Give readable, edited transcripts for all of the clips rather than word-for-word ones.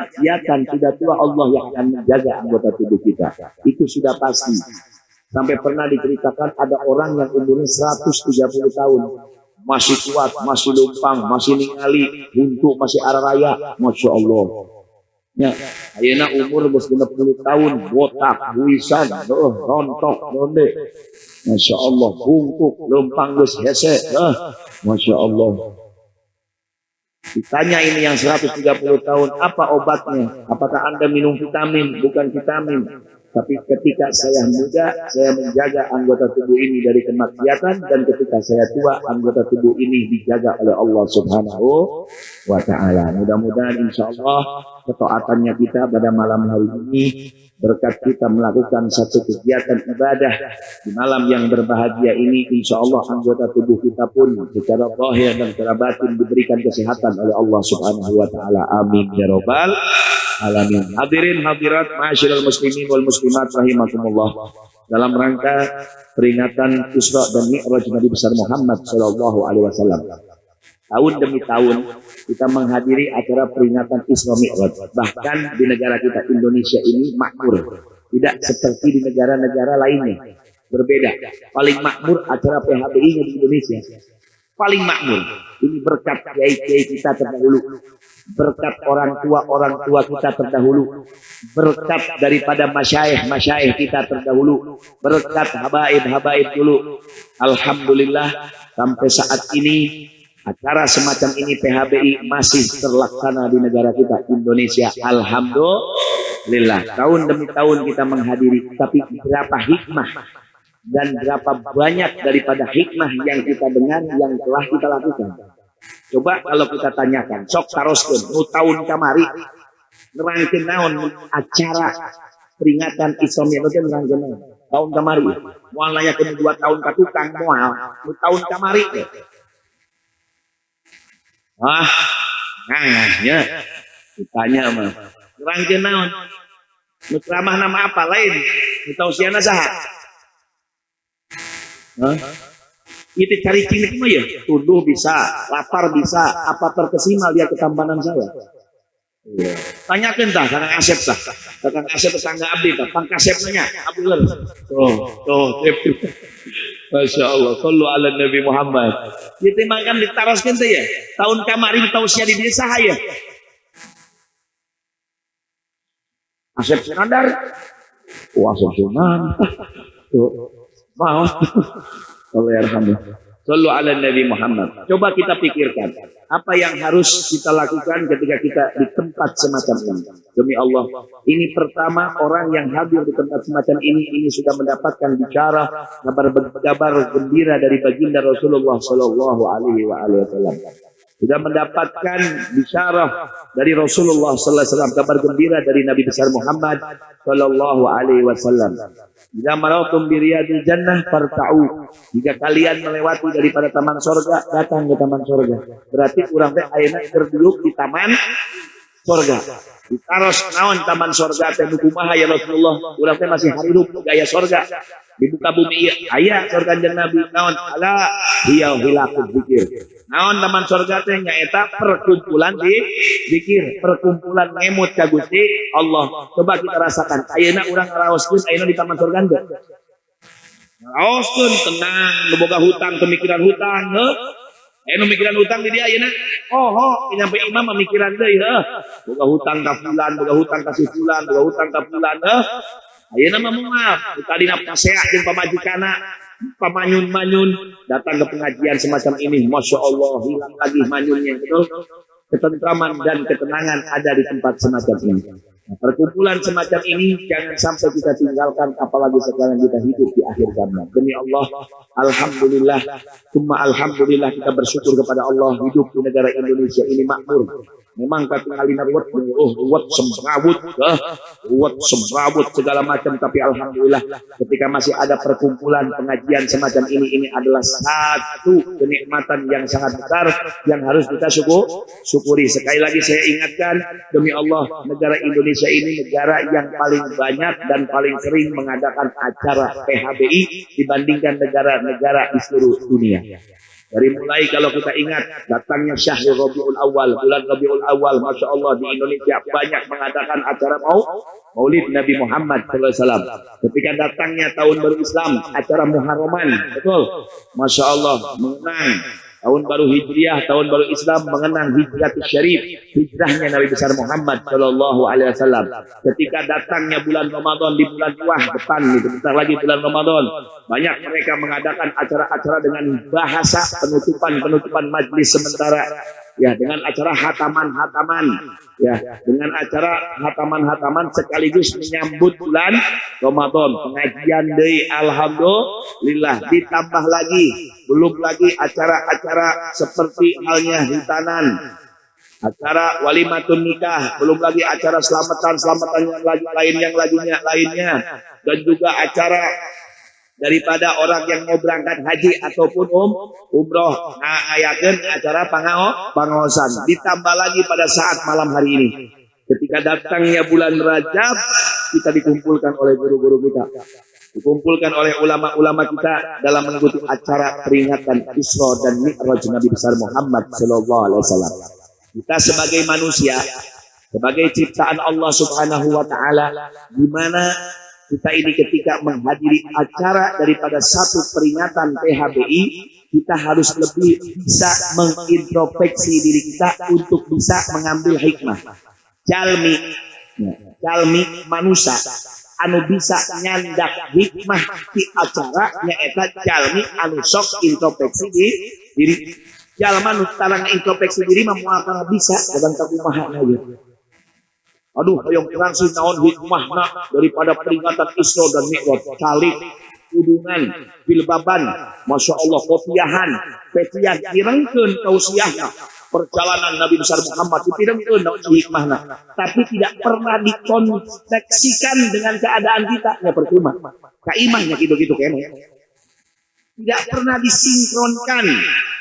kemaksiatan, sudah tua Allah yang akan menjaga anggota tubuh kita. Itu sudah pasti. Sampai pernah diceritakan ada orang yang umurnya 130 tahun. Masih kuat, masih lumpang, masih ningali, untuk masih arah raya. Masya Allah. Ya, ayeuna umur 60 tahun, botak, buisan, rontok, ronde. Masya Allah, bungkuk, lumpang, geus hese. Masya Allah. Ditanya ini yang 130 tahun, apa obatnya? Apakah Anda minum vitamin? Bukan vitamin. Tapi ketika saya muda, saya menjaga anggota tubuh ini dari kemaksiatan, dan ketika saya tua, anggota tubuh ini dijaga oleh Allah Subhanahu wa Ta'ala. Mudah-mudahan insya Allah ketaatannya kita pada malam hari ini berkat kita melakukan satu kegiatan ibadah di malam yang berbahagia ini, insya Allah anggota tubuh kita pun secara zahir dan secara batin diberikan kesehatan oleh Allah Subhanahu wa Ta'ala. Amin ya rabbal alamin. Hadirin hadirat ma'asyiral muslimin wal muslimat rahimakumullah. Dalam rangka peringatan Isra dan Mi'raj Nabi besar Muhammad sallallahu alaihi wasallam, tahun demi tahun kita menghadiri acara peringatan Isra Mi'raj. Bahkan di negara kita Indonesia ini makmur, tidak seperti di negara-negara lainnya. Berbeda. Paling makmur acara PHBI di Indonesia. Paling makmur. Ini berkat kiai-kiai kita terdahulu, berkat orang tua kita terdahulu, berkat daripada masyayikh kita terdahulu, berkat habaib dulu. Alhamdulillah sampai saat ini acara semacam ini PHBI masih terlaksana di negara kita Indonesia. Alhamdulillah. Tahun demi tahun kita menghadiri, tapi berapa hikmah dan berapa banyak daripada hikmah yang kita dengar yang telah kita lakukan. Coba kalau kita tanyakan, sok taroskeun nu tahun kamari nerangkeun naon acara peringatan Isra Mi'raj nerangkeun naon tahun kamari. Moal nanyakeun 2 tahun ka tukang moal nu tahun kamari. Ya. Ditanya mah. Nerangkeun naon? Nu ceramah nama apa lain? Nu tausiahna saha? Itu cari cilik mah ya, tuduh bisa, lapar bisa, apa terkesima lihat ketampanan saya. Iya. Tanyakan tah, Kang Asep tah, Kang Asep tetangga abdi tah, Kang Kasep nanya, Abdul. Masya Allah, sallu ala Nabi Muhammad. Ditimangkan ditaroskeun teh ya, tahun kamari tausiah di desa ya. Asep Senandar, Asep Sunan, mau. Alhamdulillah. Sallu ala Nabi Muhammad. Coba kita pikirkan apa yang harus kita lakukan ketika kita di tempat semacam ini. Demi Allah, ini pertama orang yang hadir di tempat semacam ini sudah mendapatkan bicara kabar gembira dari baginda Rasulullah Sallallahu Alaihi Wasallam. Sudah mendapatkan bicara dari Rasulullah Sallallahu Alaihi Wasallam, kabar gembira dari Nabi besar Muhammad Sallallahu Alaihi Wasallam. Jika marautum biriyadil jannah farta'u. Jika kalian melewati daripada taman sorga, datang ke taman sorga. Berarti kurang teh ayeuna berduduk di taman sorga. Ditaros naon taman sorga teh nu kumaha ya Rasulullah? Urang teh masih hirup gaya sorga. Dibuka bumi aya sorga jeung Nabi naon? Ala hiya hilaqul zikir. Naon taman sorga teh nyaeta perkumpulan di zikir, perkumpulan ngemut ka Gusti Allah. Coba kita rasakan. Ayeuna urang ngaraoskeun ayeuna di taman sorga teh. Ngaraoskeun tenang, nu boga hutang pemikiran hutang, heuh. Anu mikiran hutang di dia ayeuna. Nyampe imam memikiran deui heuh. Boga hutang ka fulan, boga hutang ka si fulan, boga hutang ka fulan heuh. Ayeuna mah moal, tadina pasea jeung pamajikanna, pamanyun-manyun datang ke pengajian semacam ini, Masya Allah, hilang lagi manyunnya, betul? Ketentraman dan ketenangan ada di tempat semacam ini. Nah, perkumpulan semacam ini jangan sampai kita tinggalkan, apalagi sekarang kita hidup di akhir zaman. Demi Allah, alhamdulillah, cuma alhamdulillah kita bersyukur kepada Allah hidup di negara Indonesia ini makmur. Memang katingalina ruwet semrawut segala macam, tapi alhamdulillah ketika masih ada perkumpulan pengajian semacam ini adalah satu kenikmatan yang sangat besar yang harus kita syukuri. Sekali lagi saya ingatkan, demi Allah, negara Indonesia ini negara yang paling banyak dan paling sering mengadakan acara PHBI dibandingkan negara-negara di seluruh dunia. Dari mulai kalau kita ingat datangnya Syahrul Rabiul Awal, bulan Rabiul Awal, Masya Allah di Indonesia banyak mengadakan acara Maulid Nabi Muhammad SAW. Ketika datangnya tahun baru Islam, acara Muharraman, betul, Masya Allah, mengenang tahun baru Hijriah, tahun baru Islam, mengenang Hijratul Syarif, hijrahnya Nabi besar Muhammad Shallallahu Alaihi Wasallam. Ketika datangnya bulan Ramadan di bulan tua depan, bentar lagi bulan Ramadan, banyak mereka mengadakan acara-acara dengan bahasa penutupan majlis sementara, ya, dengan acara hataman-hataman, ya, dengan acara hataman-hataman sekaligus menyambut bulan Ramadan, pengajian deui alhamdulillah, ditambah lagi belum lagi acara-acara seperti halnya hitanan, acara walimatun nikah, belum lagi acara selamatan yang lainnya, dan juga acara daripada orang yang mau berangkat haji ataupun umroh, ngayakeun acara pangaosan. Ditambah lagi pada saat malam hari ini, ketika datangnya bulan Rajab, kita dikumpulkan oleh guru-guru kita, dikumpulkan oleh ulama-ulama kita dalam mengikuti acara peringatan Isra dan Mi'raj Nabi besar Muhammad Sallallahu Alaihi Wasallam. Kita sebagai manusia, sebagai ciptaan Allah Subhanahu Wa Taala, di mana kita ini ketika menghadiri acara daripada satu peringatan PHBI, kita harus lebih bisa mengintrospeksi diri kita untuk bisa mengambil hikmah. Jalmi manusia anu bisa nyandak hikmah di acara nyaeta jalmi anu sok introspeksi diri. Jalma nu tarang introspeksi diri mah moal kana bisa kadang kumaha aja. Aduh, hoyong langsung naon hikmahna daripada peringatan Isra dan Mi'raj, calik, udungan, jilbaban, Masya Allah, kopiahan, petiah, direngkeun tausiahna, perjalanan Nabi besar Muhammad, direngkeun hikmahna, tapi tidak pernah dikonteksikan dengan keadaan kita, ya percuma. Kaimahnya gitu-gitu kene. Tidak pernah disinkronkan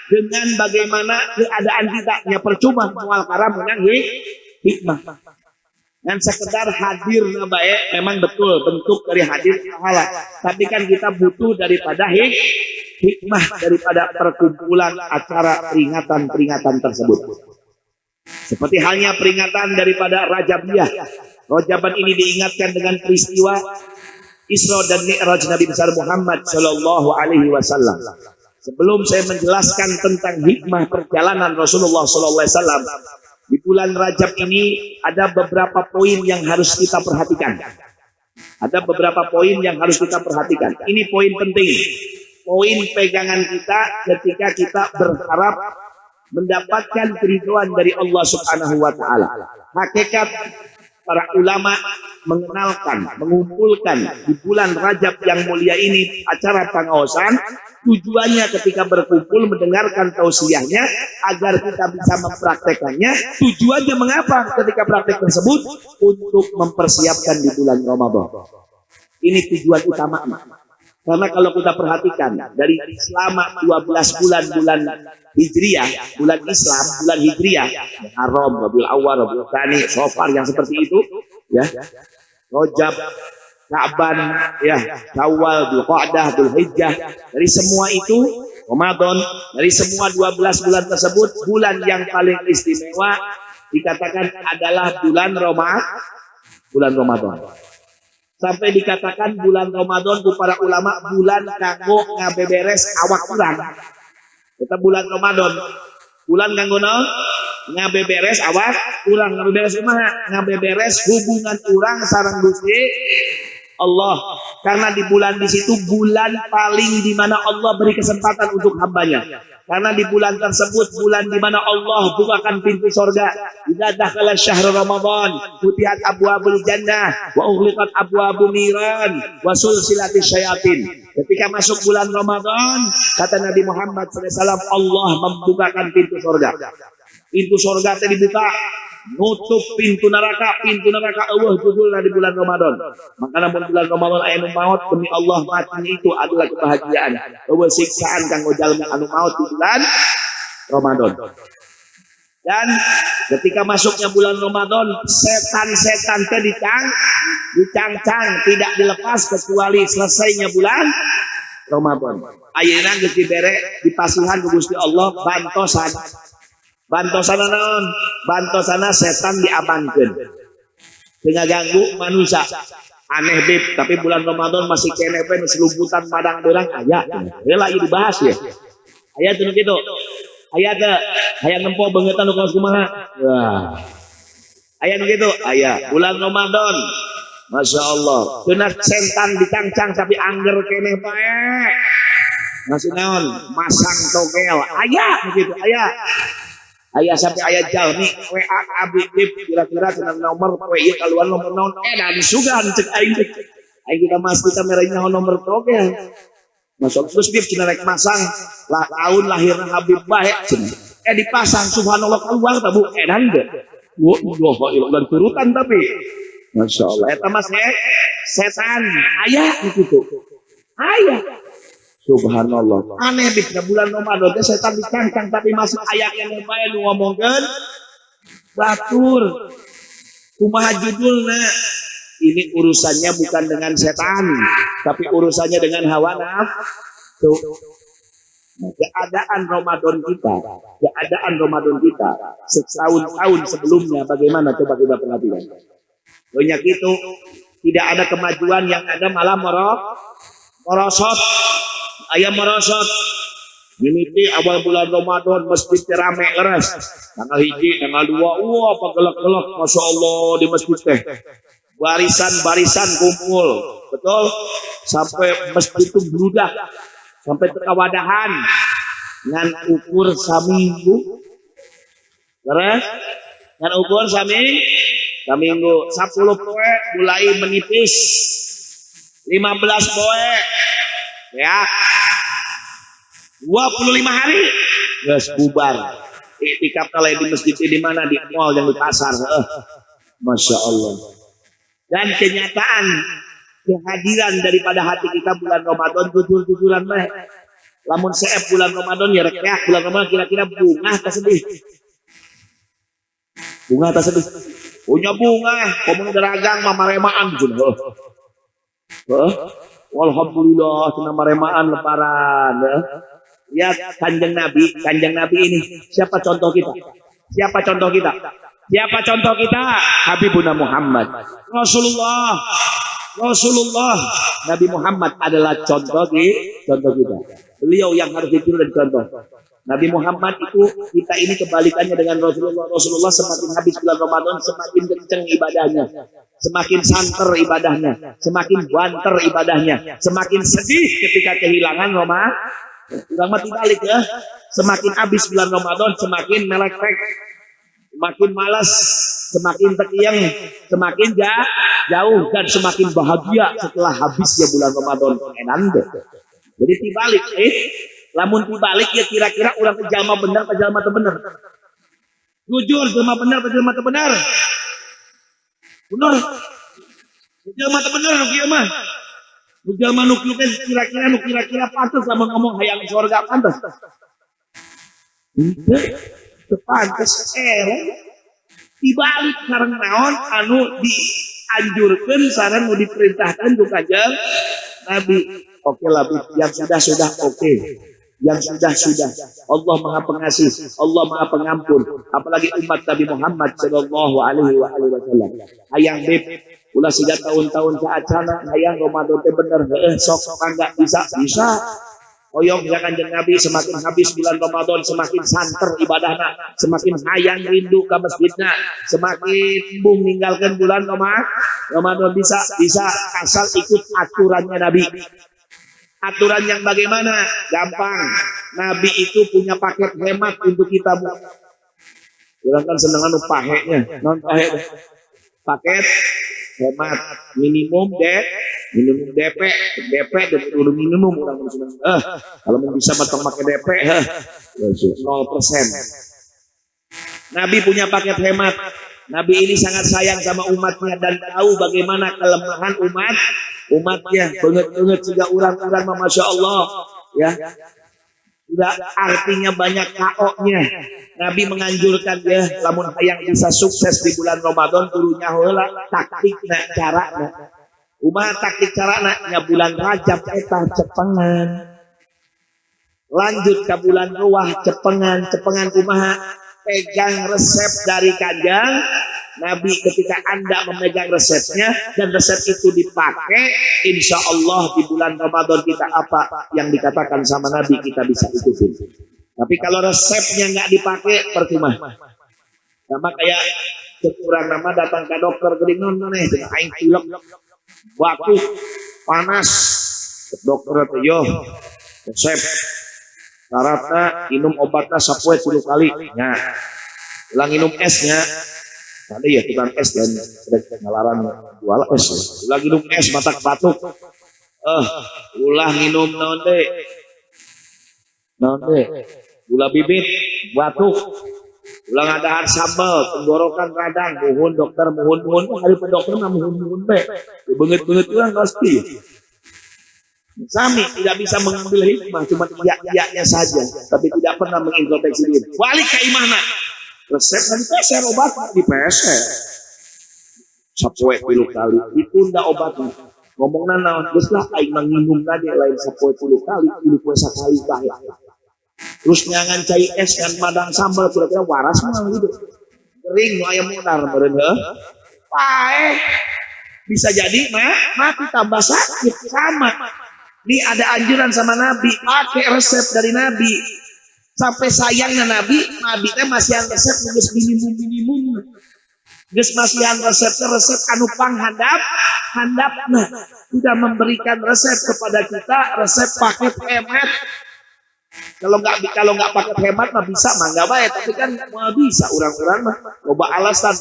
dengan bagaimana keadaan kita, ya percuma, mual karam menang hikmah. Dan sekedar hadir baik memang betul bentuk dari hadir pahala, tapi kan kita butuh daripada hikmah daripada perkumpulan acara peringatan tersebut. Seperti halnya peringatan daripada Rajabiyah. Rajaban ini diingatkan dengan peristiwa Isra dan Mi'raj Nabi besar Muhammad Shallallahu Alaihi Wasallam. Sebelum saya menjelaskan tentang hikmah perjalanan Rasulullah Shallallahu Alaihi Wasallam, di bulan Rajab ini ada beberapa poin yang harus kita perhatikan. Ada beberapa poin yang harus kita perhatikan. Ini poin penting. Poin pegangan kita ketika kita berharap mendapatkan keridhaan dari Allah Subhanahu wa taala. Hakikat para ulama mengenalkan, mengumpulkan di bulan Rajab yang mulia ini acara pangaosan. Tujuannya ketika berkumpul mendengarkan tausiahnya agar kita bisa mempraktekannya. Tujuannya mengapa ketika praktek tersebut? Untuk mempersiapkan di bulan Ramadan. Ini tujuan utama. Karena kalau kita perhatikan dari selama 12 bulan Hijriah, bulan Islam, bulan Hijriah, Muharram, Rabiul Awal, Rabiul Tsani, Syawal yang seperti itu, ya, Rajab, Sa'ban, ya, Syawal, Dzulqa'dah, Dzulhijjah, dari semua itu Ramadan, dari semua 12 bulan tersebut, bulan yang paling istimewa dikatakan adalah bulan Ramadan. Sampai dikatakan bulan Ramadan ku para ulama bulan kanggo ngabeberes awak urang. Kita bulan Ramadan, bulan kanggo naon? Ngabeberes awak urang, ngabeberes kumaha? Ngabeberes hubungan urang sareng Gusti Allah, karena di bulan di situ bulan paling di mana Allah beri kesempatan untuk hambanya. Karena di bulan tersebut bulan di mana Allah bukakan pintu surga. Idza dakhala syahrul Ramadan futihat abwabul jannah wa ughliqat abwabun niran wa sulsilatis syayatin. Ketika masuk bulan Ramadan, kata Nabi Muhammad SAW, Allah membukakan pintu surga. Pintu surga tadi dibuka, nutup pintu neraka Allah judulnya di bulan Ramadan. Makanya bulan Ramadan anu maut demi Allah matinya itu adalah kebahagiaan. Eueuh siksaan kanggo jalma anu maut di bulan Ramadan. Dan ketika masuknya bulan Ramadan, setan-setan teh dicang-cang tidak dilepas kecuali selesainya bulan Ramadan. Ayeuna geus dibere dipasihan ku Gusti Allah bantosan. Bantosana naon? Bantosana setan diamankeun. Teu ngaganggu manusia. Aneh bib, tapi bulan Ramadan masih kene we selumputan padang beurang aya. Heula ieu dibahas ya. Aya teu kitu. Aya teu hayang nempo beungetan nu kumaha. Wah. Aya nu kitu, aya. Bulan Ramadan. Masya Allah. Teu setan dicangcang tapi angger keneh bae. Masih naon? Masang togel. Aya begitu, aya. Aya sampai aya jalmi WA abdi kira-kira cenah nomor poe ieu kaluar nomor naon edan sugan cek aing cek. Aing kita masti kameranya nomor togel. Masuk terus bib cenah rek masang lah tahun lahirna Habib bae cenah. Dipasang subhanallah keluar ta Bu edan ge. Wah, dan turutan tapi Masya Allah. Eta mas setan aya gitu. Aya. Subhanallah. Aneh bikna bulan Ramadan setan dicangcang tapi masih aya yang bae nu ngomongkeun batur. Kumaha judulna? Ini urusannya bukan dengan setan, tapi urusannya dengan hawa nafsu. Keadaan Ramadan kita setahun-tahun sebelumnya bagaimana coba kita perhatikan. Banyak itu tidak ada kemajuan, yang ada malah merosot. Ayam merosot. Mimiti awal bulan Ramadan masjid rame leres. Tanggal 1, tanggal 2, wah pagelak-gelak, masya Allah di masjid teh. Barisan-barisan kumpul, betul. Sampai masjid itu bludak, sampai kewadahan dengan ukur saminggu. Leres? Dengan ukur saminggu 10 poe mulai menipis, 15 poe ya 25 hari geus bubar. Iktikaf kali di masjid di mana, di mall yang di pasar. Masya Allah. Dan kenyataan kehadiran daripada hati kita bulan Ramadan jujur-jujuran bae. Lamun seep bulan Ramadan ya rek bulan Ramadan kira-kira bunga tak sedih. Bunga tak sedih. Punya bunga, komun deragang mamaremaan cenah. Alhamdulillah cenah maremaan lebaran ya. Ya Kanjeng Nabi ini siapa contoh kita? Habibuna Muhammad. Rasulullah Nabi Muhammad adalah contoh kita. Beliau yang harus ditiru dan contoh. Nabi Muhammad itu kita ini kebalikannya dengan Rasulullah. Rasulullah semakin habis bulan Ramadan semakin kenceng ibadahnya, semakin santer ibadahnya, semakin banter ibadahnya, semakin sedih ketika kehilangan Ramadan. Urang mati balik ya. Semakin habis bulan Ramadan semakin melek-lek, semakin malas, semakin tekiang, semakin jauh dan semakin bahagia setelah habisnya bulan Ramadan. Jadi tibalik lamun tibalik ya kira-kira urang teh jalma bener apa jalma teu bener? Jujur jalma bener apa jalma teu bener? Bener. Jalma teu bener kieu mah. Jalma nu kira-kira pantes sama ngomong hayang surga pantes. Teu pantes dibalik sareng naon anu dianjurkeun sareng nu diperintahkeun ku Kanjeng Nabi. Oke lah, yang sudah oke. Yang sudah Allah Maha Pengasih, Allah Maha Pengampun, apalagi umat Nabi Muhammad sallallahu alaihi wasallam. Hayang bib ulah 3 tahun-tahun saacana hayang Ramadan teh bener sok kangga bisa. Oyong ya Kanjeng Nabi semakin habis bulan Ramadan semakin santer ibadahna, semakin hayang rindu ka masjidna, semakin embung ninggalkeun bulan Ramadan bisa asal ikut aturannya Nabi. Aturan yang bagaimana? Gampang. Nabi itu punya paket hemat untuk kita. Orang kan seneng anu pahenya. Non pahe. Paket hemat minimum DP dan kudu minimum orang seneng. Kalau bisa matang pakai DP 0%. Nabi punya paket hemat. Nabi ini sangat sayang sama umatnya dan tahu bagaimana kelemahan umatnya. Banget juga orang-orang masya Allah ya. Tidak artinya banyak KO-nya. Nabi menganjurkan ya, lamun hayang bisa sukses di bulan Ramadan kudu nyaheula taktikna carana. Kumaha taktik carana nya bulan Rajab eta cepengan. Lanjut ke bulan Ruah cepengan kumaha pegang resep dari Kanjeng Nabi. Ketika Anda memegang resepnya dan resep itu dipakai, insya Allah di bulan Ramadan kita apa yang dikatakan sama Nabi kita bisa ikutin. Tapi kalau resepnya nggak dipakai percuma. Sama kayak kurang nama datang ke dokter gering non maneh aing pilek batuk panas dokter teh yo resep syaratnya minum obatnya 10 kali nya ulang minum esnya tadi ya tukang es dan ngalaran jual es ulang minum es matak batuk ulah minum naon teh gula bibit batuk ulang ada sambal tenggorokan radang muhun dokter muhun hari dokter mah muhun be beungeut urang pasti sami tidak bisa mengambil hikmah cuma iya-iyanya saja tapi tidak pernah mengintrospeksi diri balik ke imahna resep kan peser obat di peser 10 kali ditunda obatnya ngomongna naon geus lah aing manginum tadi lain 10 kali 10 sekali bae. Terus nyangan cai es dan madang sambal kira-kira waras mah gitu. Kering nu aya modar meureun heuh. Paeh. Bisa jadi mati tambah sakit sama. Ini ada anjuran sama Nabi, pakai resep dari Nabi. Sampai sayangnya Nabi teh masihan resep geus minimum. Geus masihan resep anu panghandapna. Tidak memberikan resep kepada kita resep paket hemat. Kalau nggak pakai hemat mah bisa mah nggak baik, tapi kan mah bisa orang-orang mah loba alasan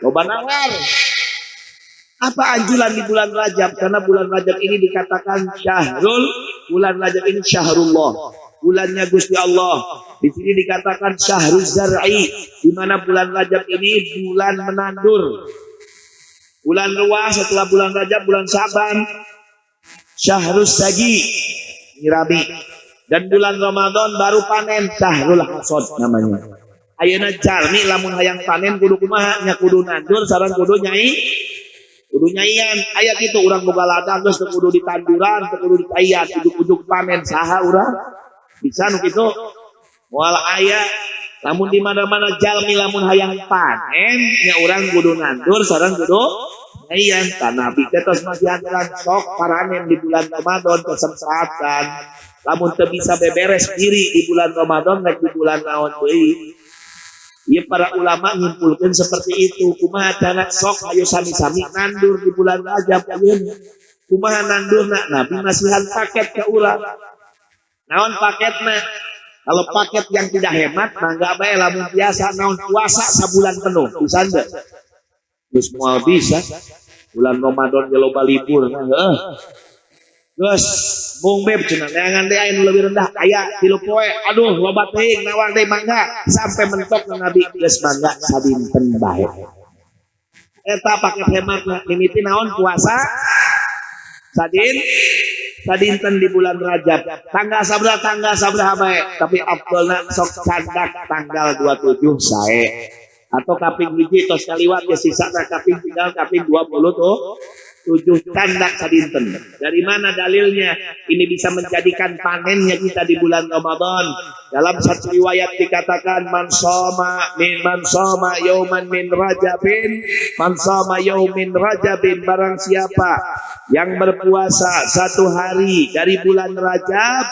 loba nawar. Apa anjuran di bulan Rajab? Karena bulan Rajab ini dikatakan bulan Rajab ini syahrullah, bulannya Gusti Allah. Di sini dikatakan syahruz zar'i, di mana bulan Rajab ini bulan menandur. Bulan Ruah setelah bulan Rajab bulan Syaban syahrus sagi Rabi. Dan bulan Ramadan baru panen syahrul hasad namanya. Ayeuna jalmi lamun hayang panen kudu kumaha nya kudu nandur sareng kudu nyaian. Aya kitu urang boga ladang geus teu kudu ditanduran, teu kudu ditaian, ujug-ujug panen saha urang. Bisa nu kitu. Moal aya lamun di mana-mana jalmi lamun hayang panen nya urang kudu nandur sareng kudu nyaian. Ka Nabi teh tos masihan sok paranen di bulan Ramadan kesempatan. Lamun teu bisa beberes diri di bulan Ramadan rek di bulan naon deui. Ieu para ulama nyimpulkeun seperti itu. Kumaha cara sok hayu sami-sami nandur di bulan Rajab ayeuna. Kumaha nandurna? Nabi masihan paket ke urang. Naon paketna? Kalau paket yang tidak hemat mangga bae lamun biasa naon puasa sabulan penuh bisa teu? Geus moal bisa. Bulan Ramadan ge loba libur heuh. Geus bung beb cenah neangan teh aya nu leuwih rendah aya 3 poe aduh loba teuing nawar teh mangga sampai mentok Nabi geus mangga sadinten bae eta paket hematna mimiti naon puasa sadinten di bulan Rajab tanggal sabaraha bae tapi afdolna sok candak tanggal 27 sae atau kaping hiji tos kaliwat ya sisana kaping tinggal kaping 20 tuh 7 candak sadinten. Dari mana dalilnya? Ini bisa menjadikan panennya kita di bulan Ramadan. Dalam satu riwayat dikatakan man shoma yauman min rajabin barang siapa yang berpuasa satu hari dari bulan Rajab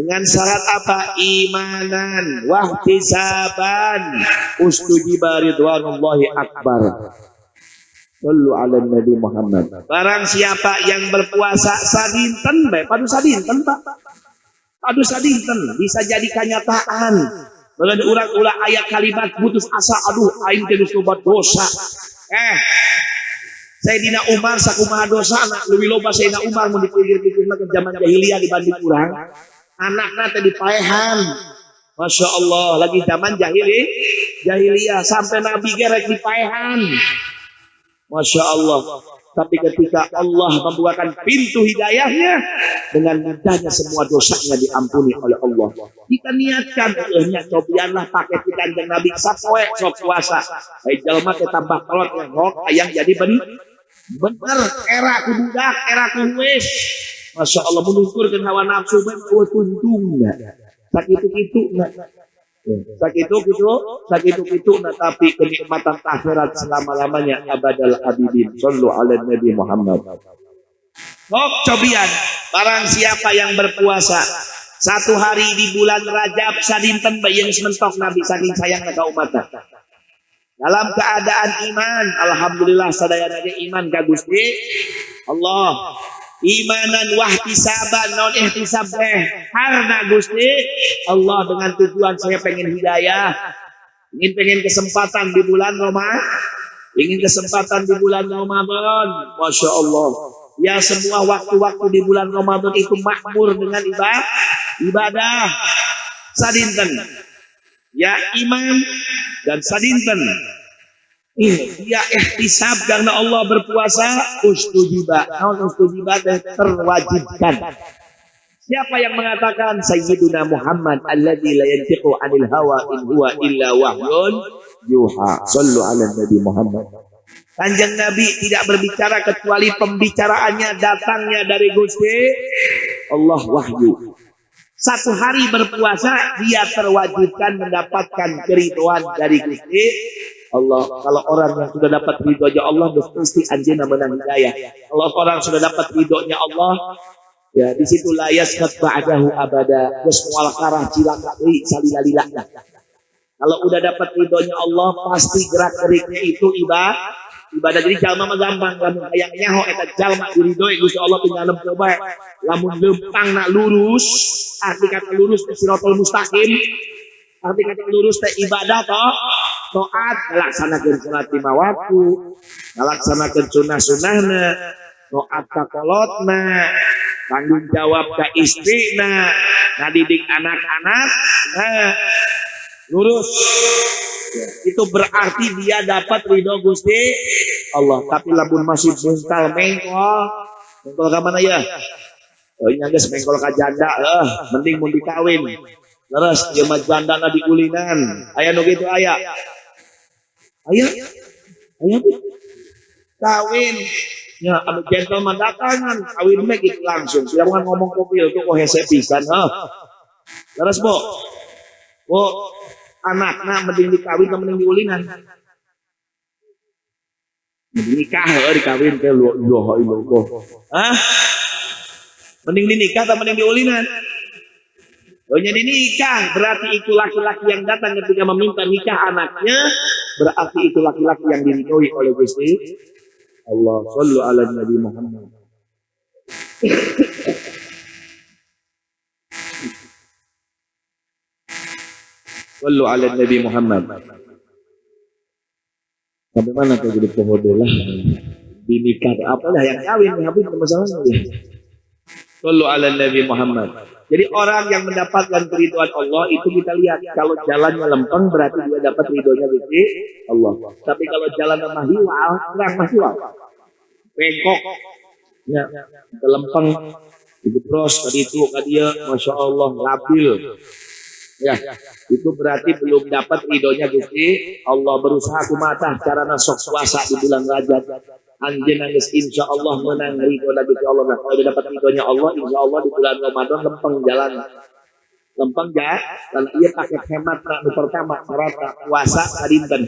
dengan syarat apa? Imanan wahtisaban ustujiba ridwanullahi akbar. Sallu ala Nabi Muhammad. Barang siapa yang berpuasa sadinten bae, padu sadinten Pak. Padu sadinten bisa jadi kenyataan. Beuleun urang ulah aya kalimat putus asa, aduh aing teh geus loba dosa. Sayyidina Umar sakumaha dosana leuwih loba Sayyidina Umar mun dipikir-pikirna ke zaman jahiliyah dibanding urang. Anakna teh dipaehan. Masya Allah lagi zaman jahiliyah sampai Nabi gerek dipaehan. Masya Allah. Tapi ketika Allah membukakan pintu hidayahnya, dengan mudahnya semua dosanya diampuni oleh Allah. Kita niatkan, cobianlah pakai Kanjeng Nabi sapoe sok puasa. Baik jalma teh tambah kolot yang hok ayang jadi Bener, era ku budak, era ku wis. Masya Allah menunturkan hawa nafsu ben tuntung enggak. Sakitu-kitu enggak. Sakitu-kitu nah tapi kenikmatan akhirat selama-lamanya abadal habibin. Sallu ala Nabi Muhammad. Cobian barang siapa yang berpuasa satu hari di bulan Rajab sadinten bayang sementok Nabi saking sayangna ka umatna. Dalam keadaan iman, alhamdulillah sadaya naga iman ka Gusti Allah. Imanan wahtisaban non ihtisab karena Gusti Allah dengan tujuan saya pengen hidayah, pengen kesempatan di bulan Ramadan, ingin kesempatan di bulan Ramadan. Masya Allah. Ya semua waktu-waktu di bulan Ramadan itu makmur dengan ibadah. Sadinten. Ya iman dan sadinten. Ya ihtisab karena Allah berpuasa ustujiba. Ustujiba terwajibkan. Siapa yang mengatakan Sayyiduna Muhammad alladzi la yantiqu 'anil hawa in huwa illa wahyun yuha. Shallu 'ala Nabi Muhammad. Kanjeng Nabi tidak berbicara kecuali pembicaraannya datangnya dari Gusti Allah wahyu. Satu hari berpuasa dia terwajibkan mendapatkan keridhaan dari Gusti Allah. Kalau orang yang sudah dapat ridhonya Allah mesti anjeunna menang hidayah. Kalau orang sudah dapat ridhonya Allah ya di situ la yasqat ba'dahu abada. Geus moal karah cilaka deui salila-lila. Kalau udah dapat ridhonya Allah pasti gerak-geriknya itu ibadah. Jadi jalma mah gampang, lamun hayang nyaho eta jalma diridhoi Gusti Allah tinggal coba. Lamun leumpang na lurus, arti kata lurus teh siratal mustaqim. Arti kata lurus teh ibadah toh, taat, ngalaksanakeun salat lima waktu, ngalaksanakeun sunah-sunahna, taat ka kolotna, tanggung jawab ka istrina, ngadidik anak-anak, nah lurus. Ya, itu berarti dia dapat ridho Gusti Allah. Tapi lamun masih mengkol ka mana ya? Oh nya geus mengkol ka janda, mending mun dikawin. Leres ieu mah jandana diulinan. Aya nu kitu aya. Aya kawin. Ya anu gentleman datangan kawin mah gitu langsung. Siapa ngomong kopil tuh kok hese pisan, Leres, Bu. Anaknya mending dikawin atau mending diulinan? Mending nikah dikawin ke Allah. Mending dinikah atau mending diulinan? Oh jadi nikah berarti itu laki-laki yang datang ketika meminta nikah anaknya berarti itu laki-laki yang diridhoi oleh Gusti Allah. Shallu ala Nabi Muhammad. Sallu ala Nabi Muhammad. Sampai mana tuh jadi pehodolah? Dinikah apalah yang kawin habis masalahnya. Sallu ala Nabi Muhammad. Jadi orang yang mendapatkan keridhaan Allah itu kita lihat kalau jalannya lempeng berarti dia dapat ridhonya Gusti Allah. Tapi kalau jalannya mahiwal, kurang mahiwal. Bengkok. Ya, lempeng digepros tadi itu dia Masya Allah labil. Ya, itu berarti belum dapat ridhonya Gusti Allah. Berusaha kumatah carana sok puasa di bulan Rajab. Anjeunna geus insyaallah menang ridho Gusti Allah. Nah, kalau dapat ridhonya Allah, insyaallah di bulan Ramadan lempeng jalan. Lempeng ya, dan ieu paket hemat nu pertama syarat puasa sadinten.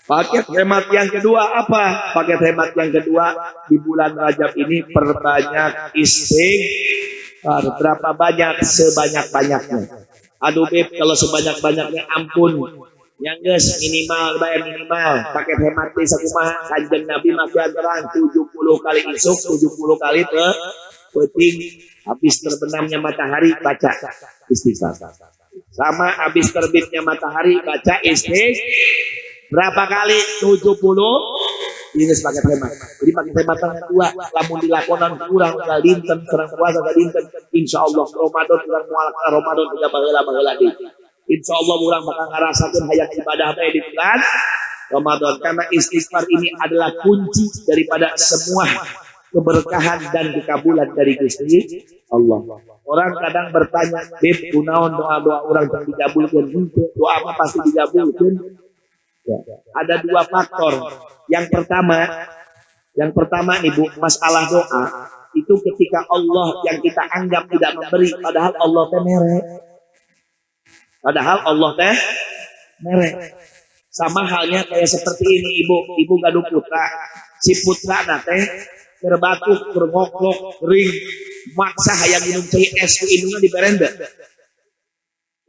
Paket hemat yang kedua apa? Paket hemat yang kedua di bulan Rajab ini perbanyak istighfar. Berapa banyak? Sebanyak-banyaknya. Aduh Beb, kalau sebanyak-banyaknya ampun. Yang geus minimal bayar minimal. Paket hemat di sakumaha Kanjeng Nabi masih antaran 70 kali isuk, 70 kali penting. Habis terbenamnya matahari baca istighfar. Sama habis terbitnya matahari baca istighfar. Berapa kali? 70. Ini paket hemat. Jadi paket hemat yang kedua, lamun dilakonan kurang dinten serang puasa dinten, insyaallah Ramadan kurang mual Ramadan tidak baheula deui. Insyaallah urang bakal ngarasakeun hayang ibadah bae di bulan Ramadan karena istighfar ini adalah kunci daripada semua keberkahan dan kekabulan dari Gusti Allah. Orang kadang bertanya, "Beb, kunaon doa-doa urang yang dikabulkeun?" Doa apa pasti dikabulkeun? Ya. Ada dua faktor. Yang pertama, Yang pertama nih Bu, masalah doa itu ketika Allah yang kita anggap tidak memberi, padahal Allah teh merek. Padahal Allah teh merek. Sama halnya kayak seperti ini ibu gaduh putra, si putra nate terbatuk, tergoklok, kering, maksa hayang minum cai es ku indungna di berenda.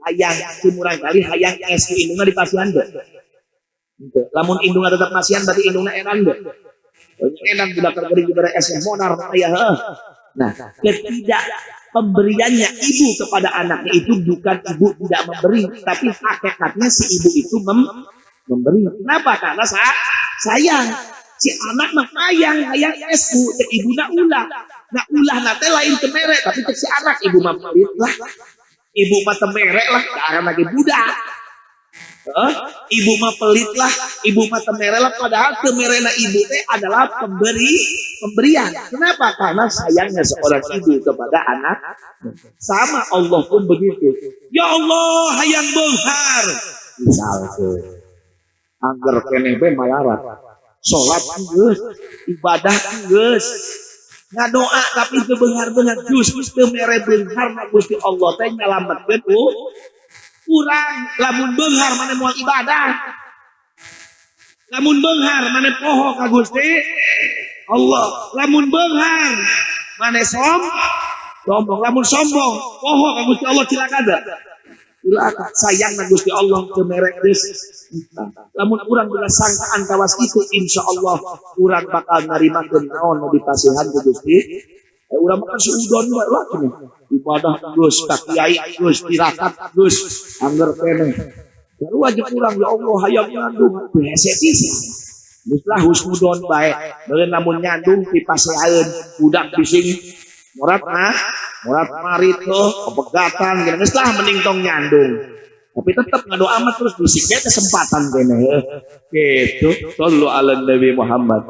Hayang timurang kali hayang es ku indungna di pasian deh. Lamun indungna tetap pasian berarti indungna enak deh. Enak budak kering di berenda es monar aya heuh. Nah, ketidak pemberiannya ibu kepada anaknya itu bukan ibu tidak memberi, tapi hakikatnya si ibu itu memberi. Kenapa? Karena sayang. Si anak mah hayang es bu, cek ibu na ulah. Nah ulah nate lain temerek, tapi cek si anak ibu mah pelit lah. Ibu mah temerek lah, karena lagi budak. Ibu mah pelit lah, ibu mah temerek lah. Padahal temerena ibu teh adalah pemberian. Kenapa? Karena sayangnya seorang ibu kepada anak. Sama Allah pun begitu. Ya Allah, hayang benghar. Misalnya, angger keneh be malarat. Sholat geus, ibadah geus, ngadoa tapi teu beunghar-beunghar justru teu mere beunghar na Gusti Allah teh nyalametkeun urang. Lamun beunghar mane moal ibadah, lamun beunghar mane poho ka Gusti Allah, lamun beunghar mane sombong, lamun sombong poho ka Gusti Allah cilaka da. Cilaka sayang na Gusti Allah teu mere geus. Lamun urang geus sangkaan kawas itu insyaallah urang bakal narimakeun naon nu dipasihan ku Gusti. Urang mah suudon bae lah cenah. Ibadah geus ka kiai geus tirakat geus angger keneh. Lalu wajib urang ya Allah hayang ngandung hese pisan. Geus lah husnudon bae. Beuleuh lamun nyandung dipaseaeun budak bising morat marit tuh kepegatan geus lah mending tong nyandung. Tapi tetap ngado amat terus bisiknya kesempatan kene gitu. Shallu ala Nabi Muhammad.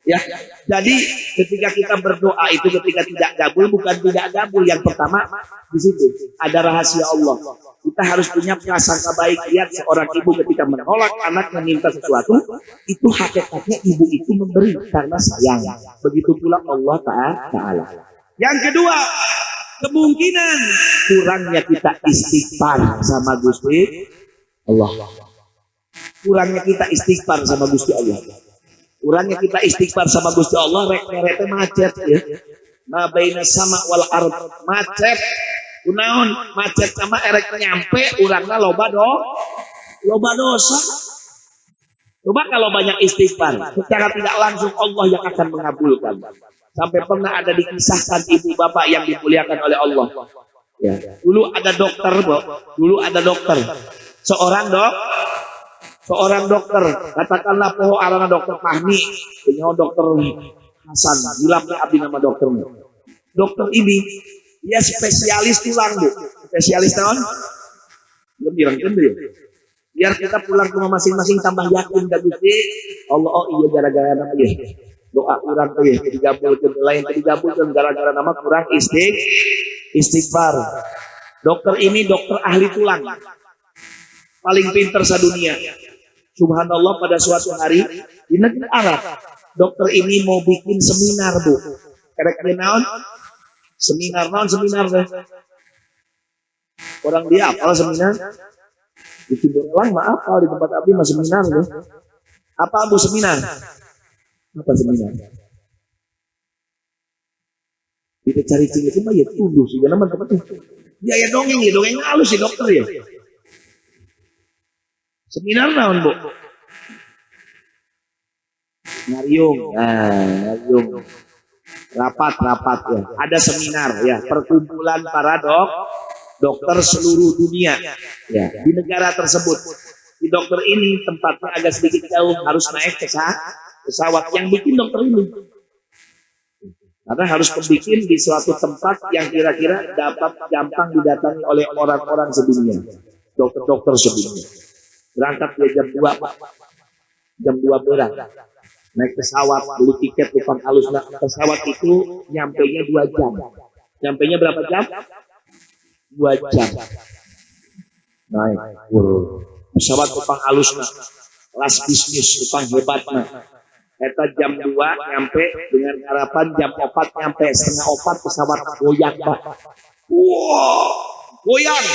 Ya, jadi ketika kita berdoa itu ketika tidak gabul bukan tidak gabul. Yang pertama di situ ada rahasia Allah. Kita harus punya prasangka baik. Lihat seorang ibu ketika menolak anak meminta sesuatu, itu hakikatnya ibu itu memberi karena sayang. Begitu pula Allah Ta'ala. Yang kedua, kemungkinan kurangnya kita istighfar sama Gusti Allah. Kurangnya kita istighfar sama Gusti Allah. Kurangnya kita istighfar sama Gusti Allah rek macet ya. Ma baina sama wal ard macet. Kunaon macet sama erek nyampe urangna loba dosa. Coba kalau banyak istighfar, secara tidak langsung Allah yang akan mengabulkan. Sampai pernah ada dikisahkan ibu bapak yang dimuliakan oleh Allah. Ya. Dulu ada dokter, seorang dokter, katakanlah poho arana dokter Fahmi, punya dokter Hasan, hilapnya abdi nama dokternya. Dokter ini dia spesialis tulang bu, spesialis tahun, belum dirangkum dia. Biar kita pulang ke rumah masing-masing tambah yakin dan Gusti Allah. Oh iya gara-gara nama ya doa kurang tuh ya digabulkan lain digabulkan gara-gara nama kurang istighfar. Dokter ini dokter ahli tulang paling pintar sedunia. Subhanallah, pada suatu hari di negeri Arab dokter ini mau bikin seminar bu. Kira-kira naon? Seminar deh. Orang dia apa seminar? Di Timberlang maaf kalau di tempat abdi masih seminar ya. Apa bu seminar? Apa seminar? Kita cari itu mah ya tuduh sih karena teman-teman dia ya dongeng halus si dokter ya. Seminar naon bu? Ngariung, ngariung. Rapat ya. Ada seminar ya, perkumpulan para dokter seluruh dunia ya di negara tersebut. Di dokter ini tempatnya agak sedikit jauh, harus naik pesawat. Yang bikin dokter ini karena harus membuat di suatu tempat yang kira-kira dapat gampang didatangi oleh orang-orang sedunia, dokter-dokter sedunia. Berangkat dia jam 2 berat naik pesawat, beli tiket depan alus. Pesawat itu nyampainya 2 jam. Nyampainya berapa jam? 2 jam. Naik pesawat depan alus kelas bisnis depan hebatnya. Eta jam 2 nyampe dengan harapan jam 4 nyampe, setengah 4 pesawat goyang Pak. Wow, goyang.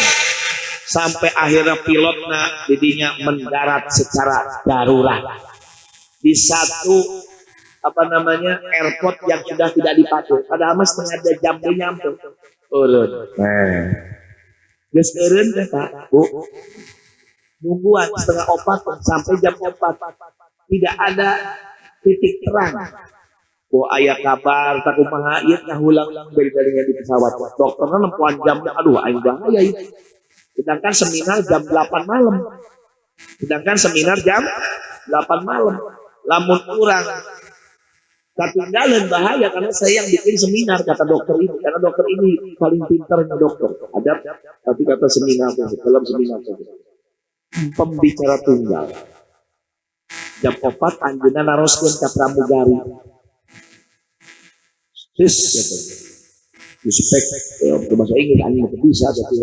Sampai akhirnya pilotnya didinya mendarat secara darurat di satu airport yang sudah tidak dipakai. Padahal mas setengah jam dia nyampe. Urut. Geus eureun teh Pak, Bu. Nungguan setengah 4 sampai jam 4. Tidak ada titik terang. Oh ayah kabar tak kumaha ieu ngahulang bari-barinya di pesawat. Dokterna nempuan jam, aduh aing bahaya ieu. Sedangkan seminar jam 8 malam. Lamun kurang ketinggalan bahaya karena saya yang bikin seminar kata dokter ini. Karena dokter ini paling pintarnya dokter. Ada tapi kata seminar dalam seminar pembicara tunggal. Jam 4 anjeunna naroskeun ka pramugari. Sis gitu. Respect ke bahasa Inggris anjing bisa tapi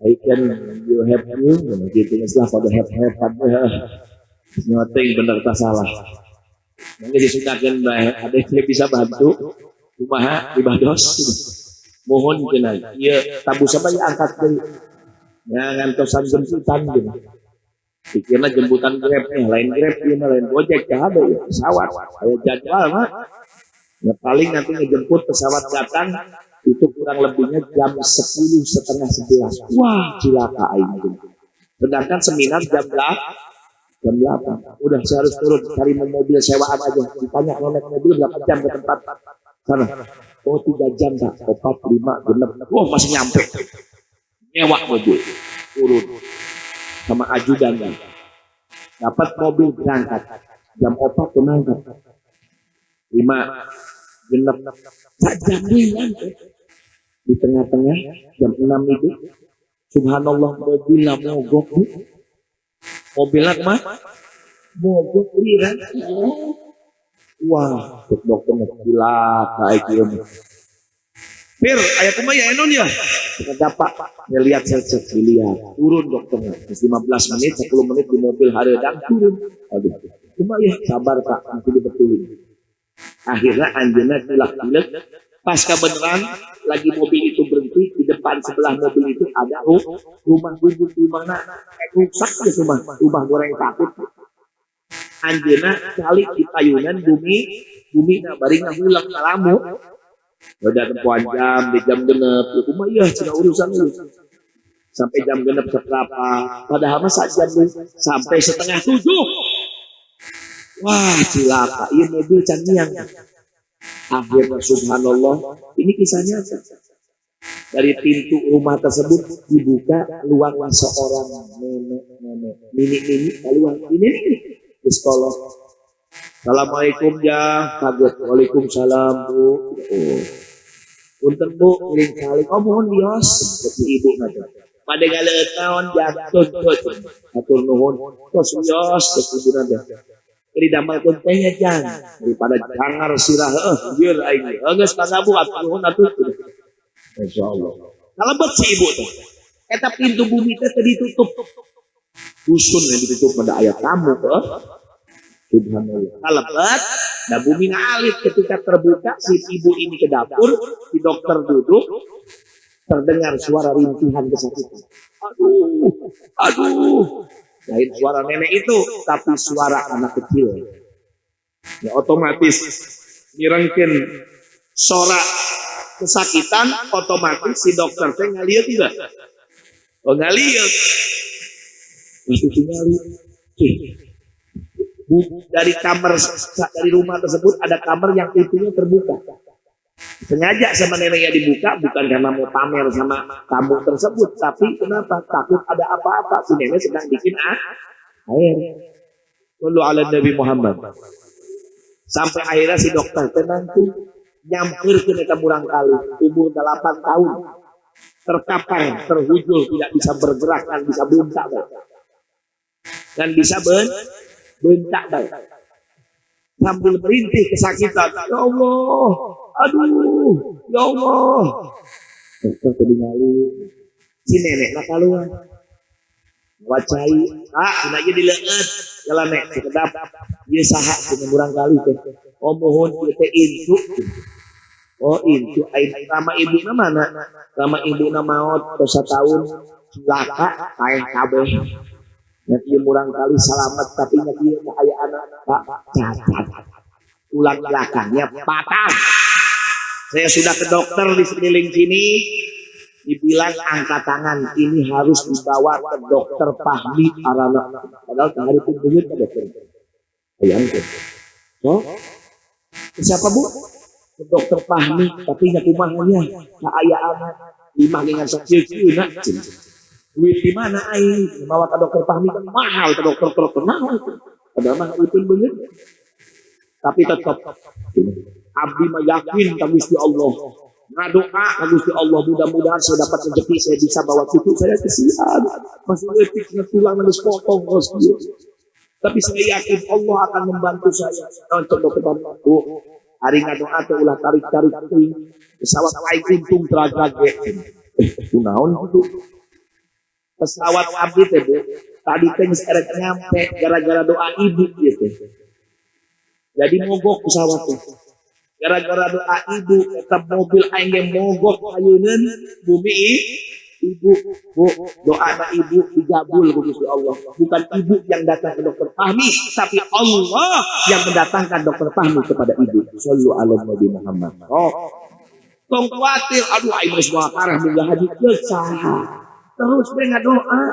I can you help you gitu istilah pada help nothing bener tak salah. Mungkin disudahkan bae ada yang bisa bantu kumaha ibados mohon cenah ieu tabu sabaya angkat deui ngantosan jemputan gitu. Pikirna jemputan Grab nih, lain Grab ieu lain Gojek teh ada ya pesawat aya jadwal mah. Ya paling nanti ngejemput pesawat datang itu kurang lebihnya jam 10 setengah 11. Wah cilaka aing. Sedangkan seminar jam 8. Udah saya harus turun cari mobil sewaan aja. Ditanya kalau naik mobil berapa jam ke tempat sana? Oh 3 jam tak. 4, 5, 6. Oh masih nyampe. Nyewa mobil turun sama ajudan kan. Dapat mobil berangkat jam 4 berangkat 5 genep tak jam di tengah-tengah jam 6 itu subhanallah mobilnya mogok mobilnya mah mogok liran. Wah dokter gila kayak gitu Pir ayah kumaya enon ya kata Pak ya lihat saya cek dilihat turun dokternya 15 menit 10 menit di mobil hareudang turun. Aduh kumaya sabar Pak nanti dibetulin. Akhirnya anjeunna tilak-tilak pas kebenaran lagi mobil itu berhenti di depan sebelah mobil itu ada rumah bubur rumahna rusak ya rumah goreng takut. Anjeunna kali di payunan bumi bari ngahulang kalamu. Udah tempuan jam di jam genep kumaha ieu cenah urusan sampai jam genep seberapa padahal mah jam sampai setengah 7. Wah cilaka, iya mobil canggih. Akhirnya subhanallah, ini kisahnya dari pintu rumah tersebut dibuka keluarlah seorang nenek keluar ini psikolog. Assalamualaikum ya, kaget. Waalaikumsalam Bu. Punten Bu, kirim kali. Oh mohon dios, seperti ibu nanti. Pada galeut naon jatuh atur nuhun, tos dios seperti ibu nanti. Jadi damalkeun teh nya jang daripada jangar sirah bieur aing geus kagabu atuh atuh insyaallah kalebet si ibu teh eta pintu bumi teh ditutup dusun yang ditutup pada ayat tamu subhanallah kalebet da bumi ngalit ketika terbuka si ibu ini ke dapur si dokter duduk terdengar suara rintihan kesakitan aduh lain suara nenek itu, tapi suara anak kecil. Ya otomatis mirengkeun suara kesakitan, otomatis si dokter teh ngalieu juga. Oh ngalieu. Itu ngalieu. Dari kamar dari rumah tersebut ada kamar yang pintunya terbuka. Sengaja sama neneknya dibuka bukan karena mau pamer sama tamu tersebut, tapi kenapa? Takut ada apa-apa. Si nenek sedang bikin air. Sallu ala Nabi Muhammad. Sampai akhirnya si dokter tenang tuh nyamperkeun eta murang kali umur 8 tahun. Terkapar, terhujul, tidak bisa bergerak dan bisa bentak. Dan bisa bentak baik. Sambil merintih kesakitan. Ya Allah, aduh, ya Allah. Dokter kedengali si nenek nak keluar. Wacai, cenah ieu dileungeut. jalan nek sekedap dia saha dengan kurang kali teh. Oh mohon kita intu. Oh intu nama ibu mana? Nama ibu nama maut dosa tahun laka kain kabeh. Nanti murang kali selamat tapi nanti ayah anak pak cacat. Tulang belakangnya patah. Saya sudah ke dokter di sekeliling sini. Dibilang angkat tangan ini harus dibawa ke dokter Fahmi Arana. Padahal hari itu duit ke dokter. Bayangkan. So, siapa bu? Ke dokter Fahmi, tapi nyakumahnya keayaan lima dengan sekecil nak. Duit di mana aing? Bawa ke dokter Fahmi kan mahal ke dokter terkenal itu. Padahal mah itu bener. Tapi tetap abdi mah yakin ka Gusti Allah. Ngadoa ka Gusti Allah, mudah-mudahan saya dapat rezeki, saya bisa bawa cucu saya ke sian. Masih letik tulang geus potong geus. Tapi saya yakin Allah akan membantu saya. Untuk dokter Bapak, hari ngadoa teh ulah tarik-tarik teuing. Pesawat lain untung tragage. Kunaon itu? Pesawat abdi teh Bu, tadi teh geus erek nyampe gara-gara doa ibu gitu. Jadi mogok pesawat teh. Gara-gara doa ibu, tetap mobil aing ge mogok ayeuneun bumi ibu. Bu, doa ibu digabul ku Gusti Allah. Bukan ibu yang datang ke dokter Fahmi, tapi Allah yang mendatangkan dokter Fahmi kepada ibu. Shallu ala Nabi Muhammad. Oh. Tong kuatir, aduh aing geus moal parah munggah haji saha. Terus dengan doa.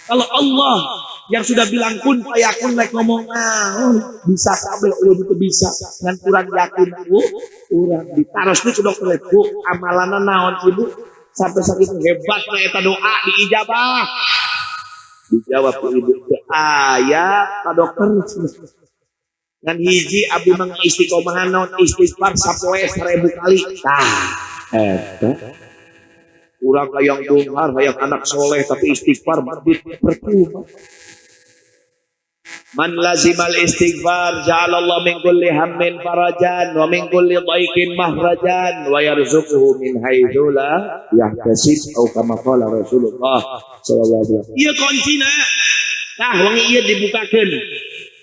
Kalau Allah yang sudah bilang kun fayakun like ngomong bisa kabeh ulun itu bisa ngan kurang yakin Bu urang ditaros ke dokter Bu amalana naon ibu sampai sakit hebat eta doa diijabah dijawab ku ibu aya ka dokter ngan hiji abdi mah istiqomahan naon istighfar sapoe 1000 kali tah eta urang hayang dengar hayang anak soleh tapi istighfar percuma. Man lazimal istighfar ja'alallahu min kulli hammin farajan wa min kulli dhaiqin mahrajan wa yarzuquhu min haitsu la yahtasib atau kama qala Rasulullah sallallahu alaihi wasallam. Ieu kuncina. Tah wangi ieu dibukakeun,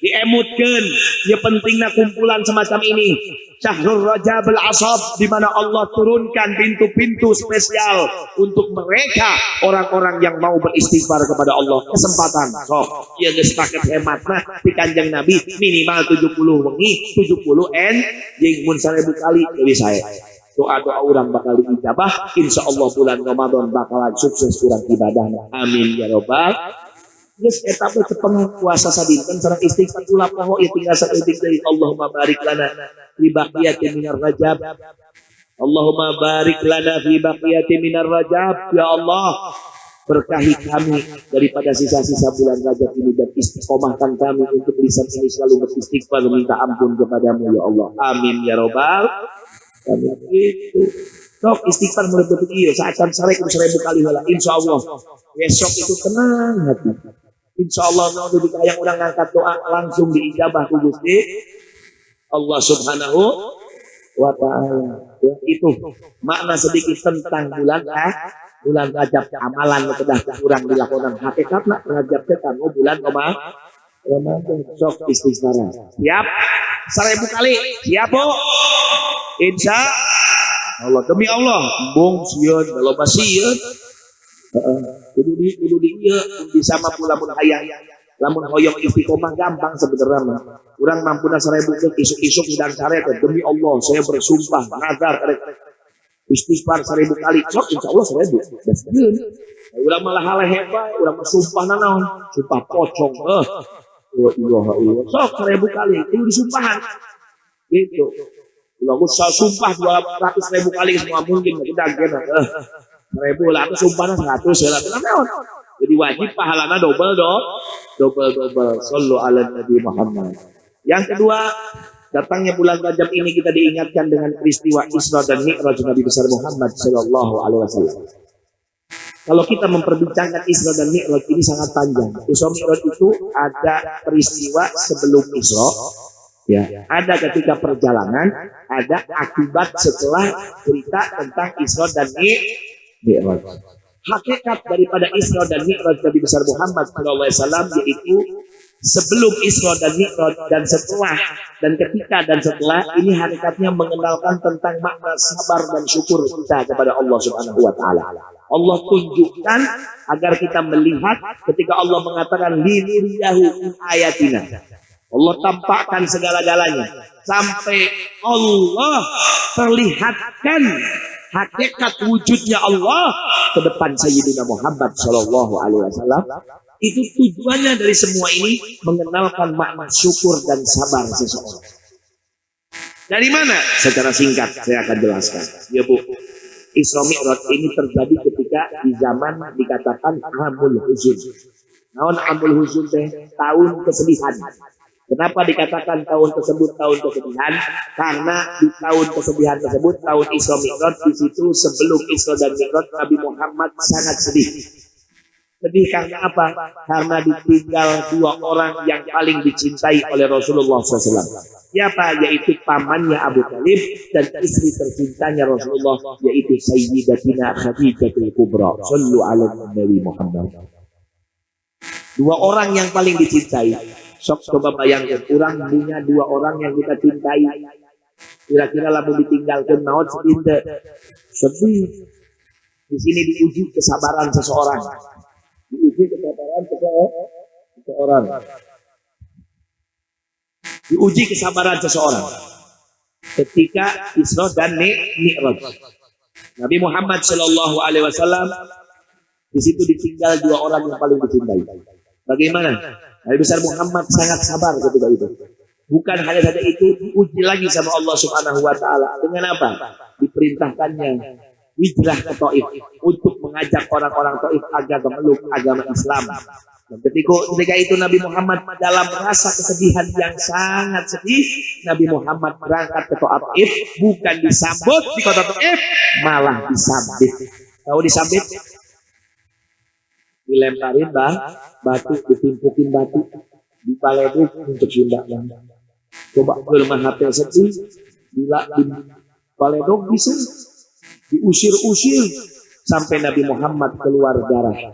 diemutkeun. Ieu pentingna kumpulan semacam ini. Syahrul Rajabul Ashab di mana Allah turunkan pintu-pintu spesial untuk mereka orang-orang yang mau beristighfar kepada Allah. Kesempatan. So, ieu geus paket hematna di Kanjeng Nabi minimal 70 wengi, 70 jeung mun 1000 kali deui sae. Doa-doa urang bakal diijabah, insyaallah bulan Ramadan bakalan sukses urang ibadahna. Amin ya rabbal. Geus eta teh setengah puasa sadinten sareng istighfar ulah poho ieu tinggal saeutik deui. Allahumma barik lana fi baqiyati minar rajab. Allahumma barik lana fi baqiyati minar rajab. Ya Allah, berkahi kami daripada sisa-sisa bulan Rajab ini dan istiqomahkan kami untuk lisan ini selalu beristighfar meminta ampun kepadamu ya Allah. Amin ya rabbal alamin. Itu. Sok istighfar mulai detik ieu saacan sarek 1000 kali heula insyaallah. Besok itu tenang hati. Insyaallah mau dikayang urang ngangkat doa langsung diijabah ku Gusti Allah Subhanahu wa taala. Ya, itu makna sedikit tentang bulan Rajab amalan kedah kurang dilakonan hakikatna Rajab teh kanggo bulan Ramadan sok istighfar. Siap? 1000 kali. Siap, Bu? Insya Allah demi Allah, bong sieun loba sieun. Kudu di ieu bisa mah lamun hayang lamun hoyong istiqomah gampang sebenarnya. Urang mampuna 1000 isuk-isuk udang sare demi Allah saya bersumpah nazar istighfar 1000 kali sok insyaallah 1000 geus sieun. Urang malah halehe bae urang bersumpah naon sumpah pocong wa ilaha illallah sok 1000 kali kudu disumpahan gitu. Lalu saya sumpah 200.000 kali semua mungkin kita gena 1000 lah aku sumpahna 100 lah naon. Jadi wajib pahalana double. Shallu ala Nabi Muhammad. Yang kedua, datangnya bulan Rajab ini kita diingatkan dengan peristiwa Isra dan Mi'raj Nabi besar Muhammad sallallahu alaihi wasallam. Kalau kita memperbincangkan Isra dan Mi'raj ini sangat panjang. Isra Mi'raj itu ada peristiwa sebelum Isra, ya, ada ketika perjalanan, ada akibat setelah cerita tentang Isra dan Mi'raj. Hakikat daripada Isra dan Mi'raj Nabi besar Muhammad SAW yaitu sebelum Isra dan Mi'raj dan setelah dan ketika dan setelah ini hakikatnya mengenalkan tentang makna sabar dan syukur kita kepada Allah Subhanahu wa taala. Allah tunjukkan agar kita melihat ketika Allah mengatakan linuriyahu ayatina. Allah tampakkan segala-galanya sampai Allah perlihatkan hakikat wujudnya Allah ke depan Sayyidina Muhammad Shallallahu Alaihi Wasallam. Itu tujuannya dari semua ini mengenalkan makna syukur dan sabar seseorang. Dari mana? Secara singkat saya akan jelaskan. Ya Bu, Isra Mi'raj ini terjadi ketika di zaman dikatakan Amul Huzun. Naon Amul Huzun teh tahun kesedihan. Kenapa dikatakan tahun tersebut tahun kesedihan? Karena di tahun kesedihan tersebut, tahun Isra Mi'raj, di situ sebelum Isra dan Mi'raj Nabi Muhammad sangat sedih. Sedih karena apa? Karena ditinggal dua orang yang paling dicintai oleh Rasulullah SAW. Siapa? Yaitu pamannya Abu Thalib dan istri tercintanya Rasulullah, yaitu Sayyidatina Khadijatul Kubra. Sallu ala Nabi Muhammad. Dua orang yang paling dicintai. Sok coba bayangkan, orang punya dua orang yang kita cintai. Kira-kira lalu ditinggalkan naon sedih. Sedih. Di sini diuji kesabaran seseorang. Diuji kesabaran seseorang. Diuji kesabaran seseorang. Ketika Isra dan Mi'raj. Nabi Muhammad Shallallahu Alaihi Wasallam di situ ditinggal dua orang yang paling dicintai. Bagaimana? Nabi besar Muhammad sangat sabar ketika itu. Bukan hanya saja itu, diuji lagi sama Allah Subhanahu wa taala. Dengan apa? Diperintahkannya hijrah ke Taif untuk mengajak orang-orang Taif agar memeluk agama Islam. Dan ketika itu Nabi Muhammad dalam rasa kesedihan yang sangat sedih, Nabi Muhammad berangkat ke Taif, bukan disambut di kota Taif, malah disambit. Tahu disambit? Dilemparin batu, ditimpukin batu, dipaleduk untuk sundaknya. Coba belum HP sedih, dipaleduk bisa, diusir-usir sampai Nabi Muhammad keluar darah.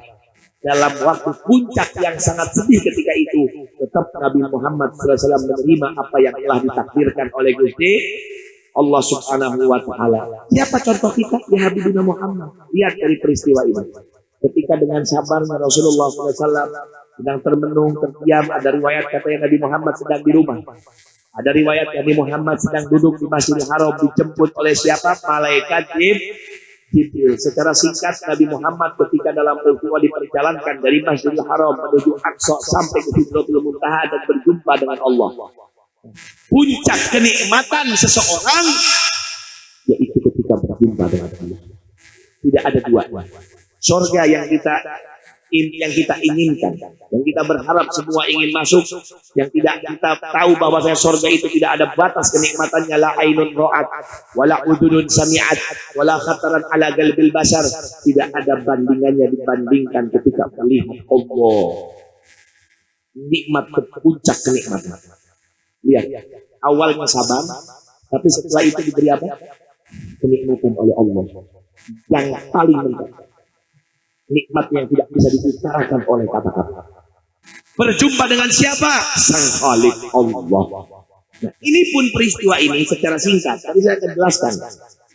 Dalam waktu puncak yang sangat sedih ketika itu, tetap Nabi Muhammad SAW menerima apa yang telah ditakdirkan oleh Gusti Allah Subhanahu wa taala. Siapa contoh kita? Ya Habibina Muhammad. Lihat dari peristiwa ini. Ketika dengan sabarnya Rasulullah SAW sedang termenung, terdiam, ada riwayat katanya Nabi Muhammad sedang di rumah. Ada riwayat Nabi Muhammad sedang duduk di Masjidil Haram dijemput oleh siapa? Malaikat Jibril. Secara singkat Nabi Muhammad ketika dalam peristiwa diperjalankan dari Masjidil Haram menuju Aqsa sampai ke Sidratul Muntaha dan berjumpa dengan Allah. Puncak kenikmatan seseorang yaitu ketika berjumpa dengan Allah. Tidak ada dua. Surga yang kita inginkan, yang kita berharap semua ingin masuk, yang tidak kita tahu bahwasanya surga itu tidak ada batas kenikmatannya, la ainun ra'at wala udunun sami'at wala khataran ala qalbil bashar, tidak ada bandingannya dibandingkan ketika melihat Allah. Nikmat puncak kenikmatan. Lihat, awalnya sabar, tapi setelah itu diberi apa? Kenikmatan oleh Allah yang paling mendasar. Nikmat yang tidak bisa diutarakan oleh kata-kata. Berjumpa dengan siapa? Sang Khalik Allah. Nah, ini pun peristiwa ini secara singkat. Tadi saya akan jelaskan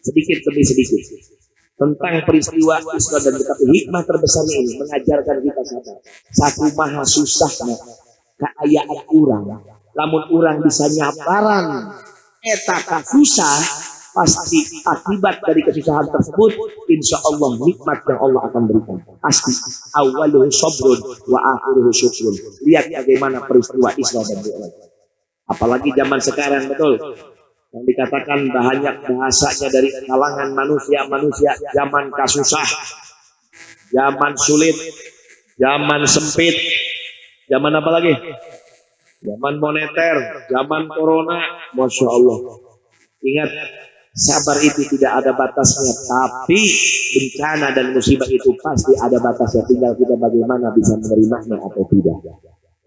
sedikit demi sedikit tentang peristiwa Isra dan Mi'raj. Hikmah terbesarnya ini mengajarkan kita satu maha susahnya keayaan orang. Lamun orang bisa nyaparan eta susah, pasti akibat dari kesusahan tersebut insya Allah nikmat yang Allah akan berikan pasti. Awaluhu sabrun wa akhiruhu syukrun. Lihat bagaimana peristiwa Isra dan Mi'raj. Apalagi zaman sekarang, betul yang dikatakan banyak bahasanya dari kalangan manusia zaman kasusah, zaman sulit, zaman sempit, zaman apa lagi, zaman moneter, zaman corona. Masya Allah. Ingat, sabar itu tidak ada batasnya, tapi bencana dan musibah itu pasti ada batasnya. Tinggal kita bagaimana bisa menerimanya atau tidak.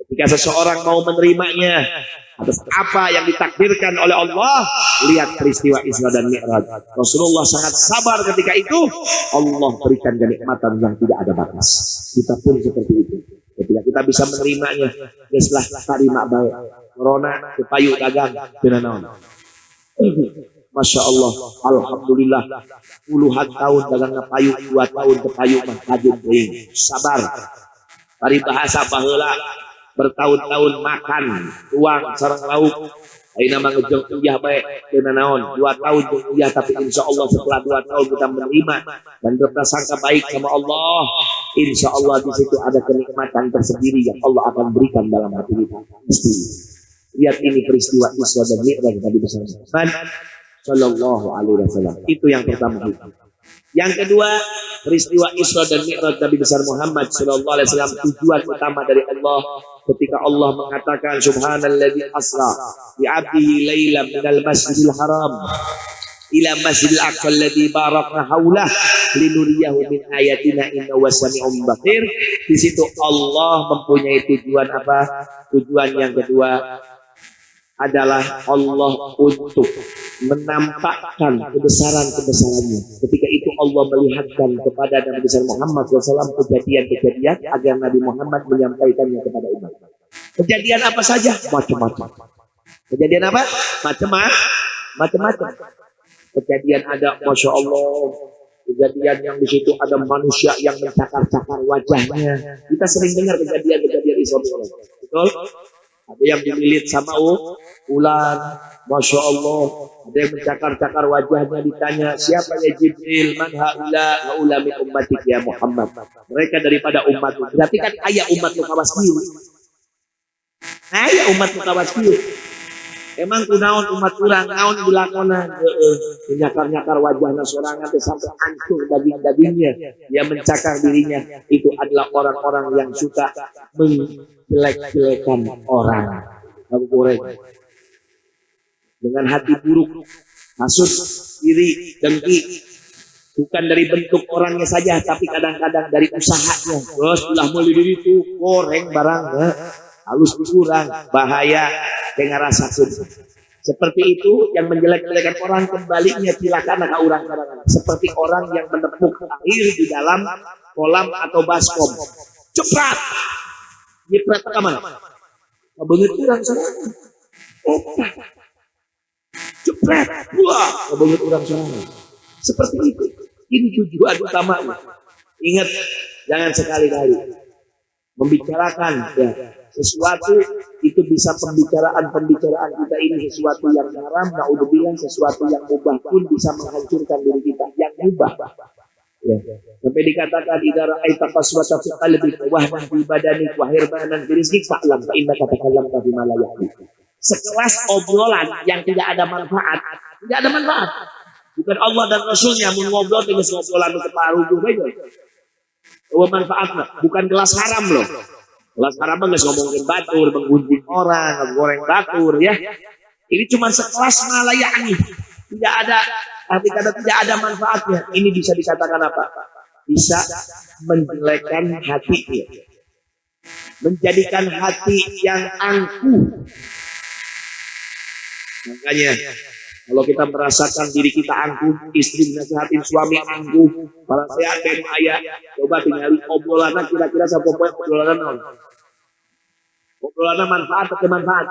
Ketika seseorang mau menerimanya, atas apa yang ditakdirkan oleh Allah. Lihat peristiwa Isra dan Mi'raj. Rasulullah sangat sabar ketika itu. Allah berikan kenikmatan yang tidak ada batas. Kita pun seperti itu. Ketika kita bisa menerimanya, setelah terima baik. Corona, kepayu dagang, benar-benar. Masya Allah, alhamdulillah. Puluhan tahun dagang payu, 2 tahun kepayu mah kajun teuing. Sabar. Dari bahasa baheula bertahun-tahun makan uang sareng lauk. Ayeuna mah ngejeng uyah bae teu naon. 2 tahun jeung uyah, tapi insya Allah setelah 2 tahun kita menerima dan berprasangka baik sama Allah, insya Allah di situ ada kenikmatan tersendiri yang Allah akan berikan dalam hati kita. Pasti. Lihat ini peristiwa Isra dan Mi'raj Nabi besar Muhammad Sallallahu Alaihi Wasallam. Itu yang pertama. Yang kedua, peristiwa Isra dan Mi'raj Nabi besar Muhammad Sallallahu Alaihi Wasallam, tujuan utama dari Allah ketika Allah mengatakan Subhanalladzi asra bi 'abdihi lailan minal masjidil haram ila masjidil aqsa alladzi barakna haulah linuriyahu min ayatina innahu wasami'un basir. Di situ Allah mempunyai tujuan apa? Tujuan yang kedua adalah Allah untuk menampakkan kebesaran-kebesarannya. Ketika itu Allah melihatkan kepada Nabi besar Muhammad SAW kejadian-kejadian agar Nabi Muhammad menyampaikannya kepada umat. Kejadian apa saja? Macam-macam. Kejadian apa? Macam-macam. Kejadian ada, Masya Allah. Kejadian yang di situ ada manusia yang mencakar-cakar wajahnya. Kita sering dengar kejadian-kejadian Isra. Betul? Ada yang dililit sama ular, Masya Allah. Ada yang mencakar-cakar wajahnya, ditanya, siapa ya Jibril? Man ha'ula ha'ula min ummatik ya Muhammad. Mereka daripada umatmu. Berarti kan ayah umatmu kawas kieu. Ayah umatmu kawas kieu. Emang kunaon umat urang, naon dilakona menyakar-nyakar wajahnya sorangan sampai hancur daging-dagingnya. Dia mencakar dirinya. Itu adalah orang-orang yang suka menjelek-jelekan orang. Abu goreng dengan hati buruk, hasut, iri, dengki. Bukan dari bentuk orangnya saja, tapi kadang-kadang dari usahanya. Terus ulah meuli diri itu goreng barangnya halus dikurang, bahaya dengan rasa syukur. Seperti itu yang menjelek-jelekan orang, kembalinya silakan ke orang seperti orang yang menepuk air di dalam kolam atau baskom. Cepat nyiprat ke mana? Kebeget orang sana. Cepat, wah, kebeget orang sana. Seperti itu. Ini tujuan utama. Ingat, jangan sekali-kali membicarakan ya sesuatu itu bisa pembicaraan kita ini sesuatu yang haram, naudzubillah, sesuatu yang mubah pun bisa menghancurkan diri kita yang mubah. Ya. Sampai dikatakan idza ra'aita qaswata fi qalbika wa wahnan fi badanik wa hirmanan fi rizqik fa'lam fa innaka takallamta bima la ya'ni. Sekelas obrolan yang tidak ada manfaat, tidak ada manfaat. Bukan Allah dan Rasulnya mengobrol dengan obrolan separuh juga. Oh, manfaatnya bukan gelas haram loh. Gelas haram nggak ngomongin batur, menggunjing orang, goreng batur ya. Ini cuma sekelas malayani, tidak ada arti kata tidak ada manfaatnya. Ini bisa dikatakan apa? Bisa menjelekkan hatinya, menjadikan hati yang angkuh. Makanya kalau kita merasakan diri kita angkuh, istri nasihatin suami angkuh, para saya dan ayah, coba tinggal obrolan kira-kira sampai obrolan non. Obrolan manfaat atau manfaat?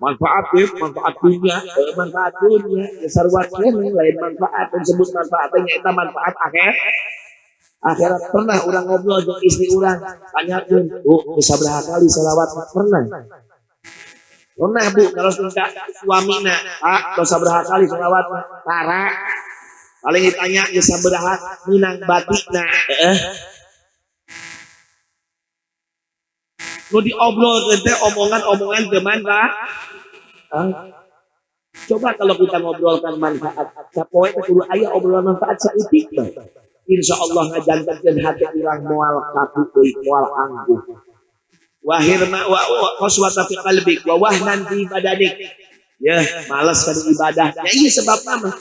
Manfaat ya, manfaat dunia, manfaat dunia. Sarwatnya lain manfaat, disebut manfaatnya itu manfaat akhir. Akhirat pernah orang ngobrol dengan istri orang, tanyakan, bisa berapa kali selawat? Pernah. Pernah bu, kalau minta suamina, dosa berapa kali selawat? Tara. Paling ditanya bisa berapa minang batikna. Lu diobrol teh omongan teman pak. Coba kalau kita ngobrolkan manfaat, capoe kudu aya obrolan manfaat saeutik mah. Insyaallah ngajantankeun hati urang moal kaku euy, moal angkuh. Wahirma wa qaswata fi qalbik wa wahnan fi badanik. Ya, malas kana ibadah. Ya iya sebab mah.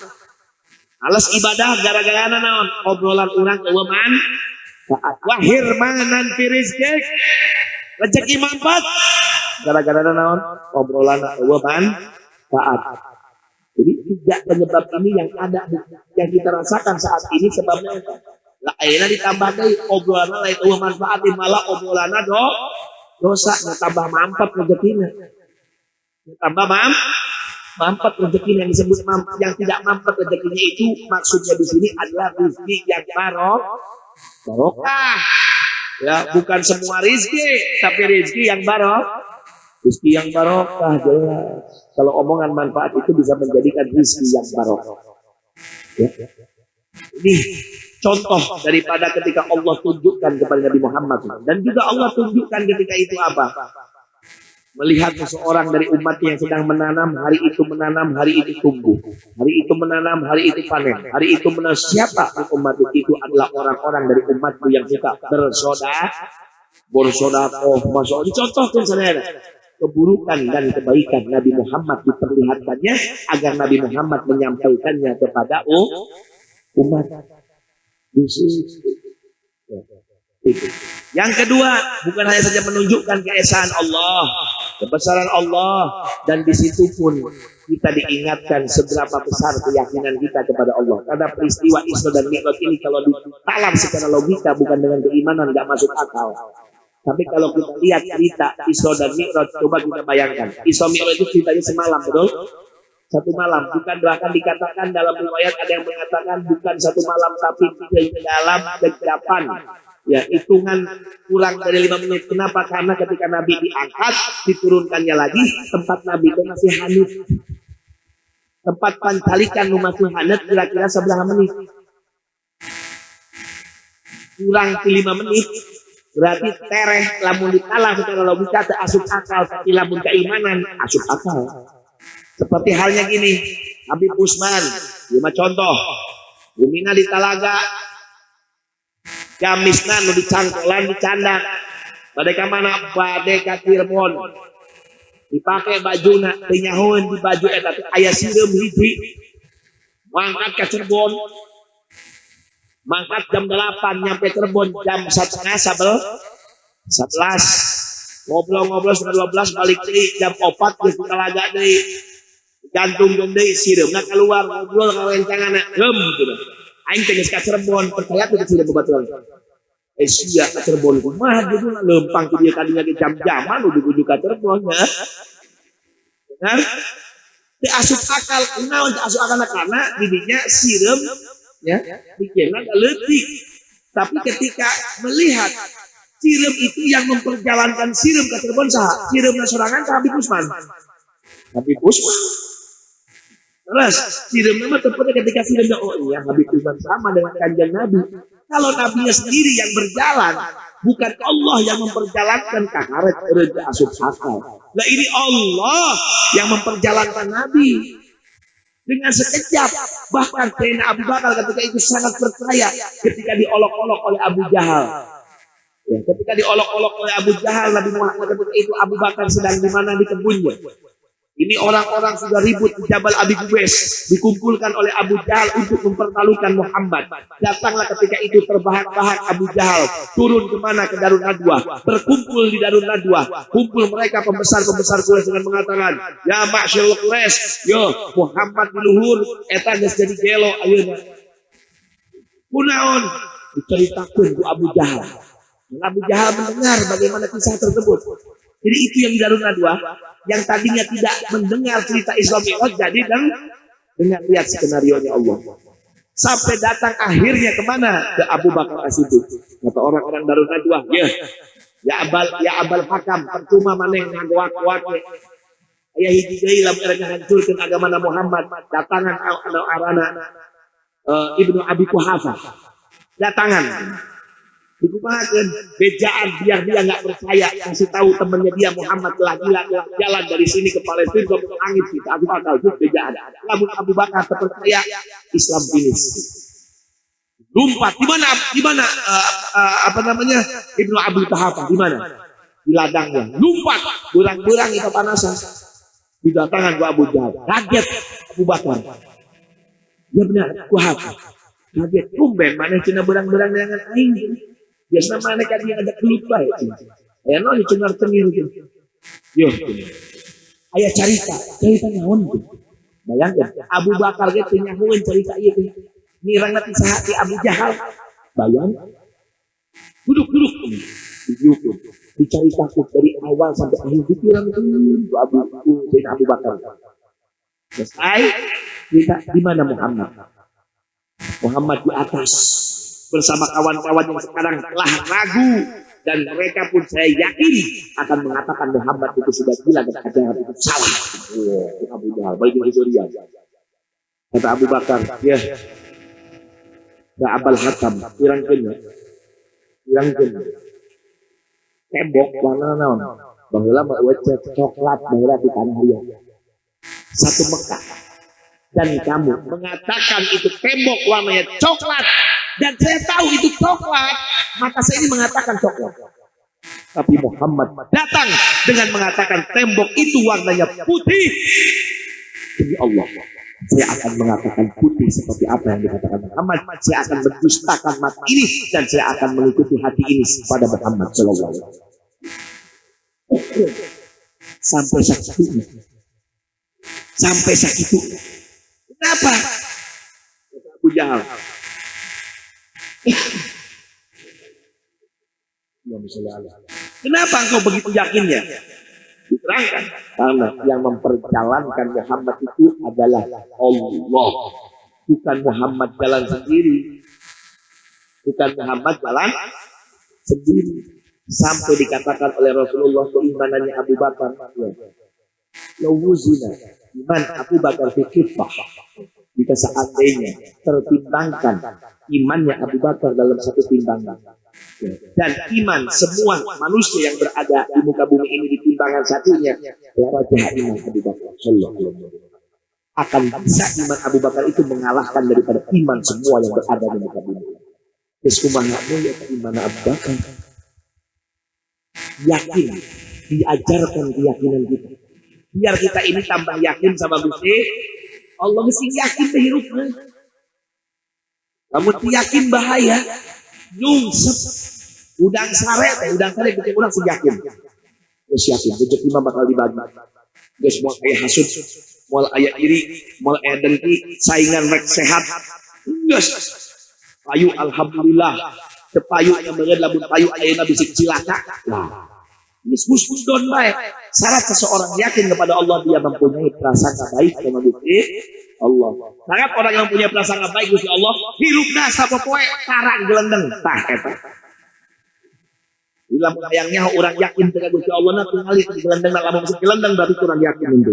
Malas ibadah gara-gara naon? Obrolan urang eueuh manfaat. Wahirmanan fi rizqik. Rezeki manfaat gara-gara naon obrolan manfaat. Jadi 3 penyebab ini yang ada yang kita rasakan saat ini sebabnya lah ayeuna ditambah deui obrolan lain eueuh manfaat malah obrolan dosa tambah mampet rezekina. Tambah mampet rezeki yang disebut yang tidak mampet rezekinya itu maksudnya di sini adalah rezeki yang barokah. Ya, bukan semua rezeki, tapi rezeki yang rezeki yang barokah jelas. Kalau omongan manfaat itu bisa menjadikan rezeki yang barokah. Ya. Ini contoh daripada ketika Allah tunjukkan kepada Nabi Muhammad dan juga Allah tunjukkan ketika itu apa? Melihat seseorang dari umatnya yang sedang menanam, hari itu menanam, hari itu tumbuh. Hari itu menanam, hari itu panen. Hari itu menanam. Siapa umat itu adalah orang-orang dari umatmu yang suka bersodakoh. Masya Allah. Dicontohkan saudara. Keburukan dan kebaikan Nabi Muhammad diperlihatkannya agar Nabi Muhammad menyampaikannya kepada umat. Itu. Yang kedua, bukan hanya saja menunjukkan keesaan Allah, kebesaran Allah, dan di situ pun kita diingatkan seberapa besar keyakinan kita kepada Allah. Karena peristiwa Isra dan Mi'raj ini kalau ditalam secara logika bukan dengan keimanan nggak masuk akal. Tapi kalau kita lihat cerita Isra dan Mi'raj, coba kita bayangkan. Isra Mi'raj itu ceritanya semalam, betul? Satu malam, bukan bahkan dikatakan dalam riwayat ada yang mengatakan bukan satu malam tapi dalam kegelapan. Ya, hitungan kurang dari 5 menit. Kenapa? Karena ketika Nabi diangkat, diturunkannya lagi, tempat Nabi itu masih hanyut. Tempat pancalikan masih hanyut kira-kira 11 menit. Kurang 5 menit. Berarti tereh lamun dikalah secara logika terasuk akal, tapi lamun keimanan asuk akal. Seperti halnya gini, Habib Usman, 5 contoh. Bumina di Talaga, Gamisna nu dicangkolan dicandak. Bade ka mana? Bade ka Cirebon. Dipake bajuna teu nyahoeun di baju eta teh aya sireum hiji. Mangkat ka Cirebon. Mangkat jam 8 nyampe Cirebon jam 11. Ngobrol-ngobrol sampai 12 balik deui jam 4 geus Talaga deui. Gantung deui sireumna keluar ngobrol kawencanganna gem gitu. Aing teh geus ka Cirebon percaya teh sudah bebatuan. Sia ka Cirebon kumaha judulna lempang ku dieu kadinya ge jam-jaman udah ka Cirebon ya. Benar? Teu asup akal naon teu asup akal karena didinya sireum ya, dikena leutik. Tapi ketika melihat sireum itu yang memperjalankan sireum ka Cirebon saha? Sireumna sorangan ka Habib Usman. Habib Usman terus sireum nama tepatnya ketika sireumnya oh iya Habib Usman sama dengan kanjeng Nabi. Kalau Nabinya sendiri yang berjalan, bukan Allah yang memperjalankan kaharet reja asup akal. Nah ini Allah yang memperjalankan Nabi dengan sekejap. Bahkan Sayyidina Abu Bakar ketika itu sangat percaya ketika diolok-olok oleh Abu Jahal. Ya, ketika diolok-olok oleh Abu Jahal, Nabi Muhammad ketika itu Abu Bakar sedang di mana di kebunnya. Ini orang-orang sudah ribut di Jabal Abi Qubais, dikumpulkan oleh Abu Jahal untuk mempertalukan Muhammad. Datanglah ketika itu terbahak-bahak Abu Jahal, turun kemana? Ke Darun Nadwah, berkumpul di Darun Nadwah. Kumpul mereka pembesar-pembesar Quraisy dengan mengatakan, ya ma'syarul Quraisy, yo Muhammad di luhur, eta geus jadi gelo ayeuna. Kunaon? Diceritakeun ku Abu Jahal. Dan Abu Jahal mendengar bagaimana kisah tersebut. Jadi itu yang di Darun Nadwah, yang tadinya tidak mendengar cerita Isra Mi'raj jadi dengan lihat skenario-nya Allah. Sampai datang akhirnya kemana? Ke Abu Bakar As-Siddiq. Kata orang-orang Darun Nadwah, ya Abal Hakam, percuma maneh ngagoak-goak. Aya hiji deui lamun erana hancurkeun agama Muhammad, datangan arana Ibnu Abi Quhafah. Datangan dikumpulkan bejaan biar dia nggak percaya, kasih tahu temannya dia Muhammad telah gila jalan dari sini ke Palestina ke langit kita aku bakal bejaan. Namun Abu Bakar terpercaya Islam finish. Lumpat di mana apa namanya Ibnu Abi Quhafah di mana? Di ladangnya. Lumpat burang-burang itu panasan. Didatangan ke Abu Jahal. Kaget Abu Bakar. Ya benar Quhafah. Kaget tumben mana cina burang-burang dengan aing. Biasanya mana kan yang ada kelupa ya. Ya no dicengar cengir gitu. Yo, ayah cerita naon tuh. Bayangkan, Abu Bakar ge teu nyahoeun cerita ieu teh. Nirang nanti sahati Abu Jahal. Bayang, duduk. Diukur, diceritakan dari awal sampai akhir pikiran itu Abu Bakar. Selesai, kita di mana Muhammad? Muhammad di atas bersama kawan-kawan yang sekarang telah ragu dan mereka pun saya yakin akan mengatakan Muhammad itu sudah gila dan ajaran itu salah. Abu Jahal, baik di Suriah. Kata Abu Bakar, ya, Abul Hakam, pirangkeun tembok warna naon baheula mah wecet coklat baheula di tanah liat satu Mekah dan kamu mengatakan itu tembok warnanya coklat dan saya tahu itu coklat maka saya ini mengatakan coklat tapi Muhammad datang dengan mengatakan tembok itu warnanya putih demi Allah saya akan mengatakan putih seperti apa yang dikatakan Muhammad. Saya akan mendustakan mata ini dan saya akan mengikuti hati ini kepada Muhammad Sallallahu Alaihi Wasallam. Sampai sakitu. Kenapa? Abu Jahal. Kenapa engkau begitu yakinnya? Diterangkan karena yang memperjalankan Muhammad itu adalah Allah, bukan Muhammad jalan sendiri, sampai dikatakan oleh Rasulullah keimanannya Abu Bakar lawuzina iman Abu Bakar fikifah jika seandainya tertimbangkan imannya Abu Bakar dalam satu timbangan dan iman semua manusia yang berada di muka bumi ini di timbangan satunya wajah iman Abu Bakar akan bisa iman Abu Bakar itu mengalahkan daripada iman semua yang berada di muka bumi. Keskumahannya ya iman Abu Bakar yakin diajarkan keyakinan kita biar kita ini tambah yakin sama Gusti Allah mesti yakin terhirupnya kamu yakin bahaya nyungsep udang sare bikin orang sejakin terus yakin rezeki mah bakal dibagi guys mau ayah hasud mau ayah iri mau ayah dengki saingan rek sehat guys payu alhamdulillah tepayu yang banget labun payu ayana bisik cilaka nah mus don baik syarat seseorang yakin kepada Allah dia mempunyai prasangka baik sama Gusti Allah. Syarat orang yang punya prasangka baik Gusti Allah hirupna sapopoe karang gelendeng tah eta. Bila hayangnya orang yakin dengan Gusti Allah na tingali di gelendeng lamun masuk gelendeng berarti kurang yakin itu.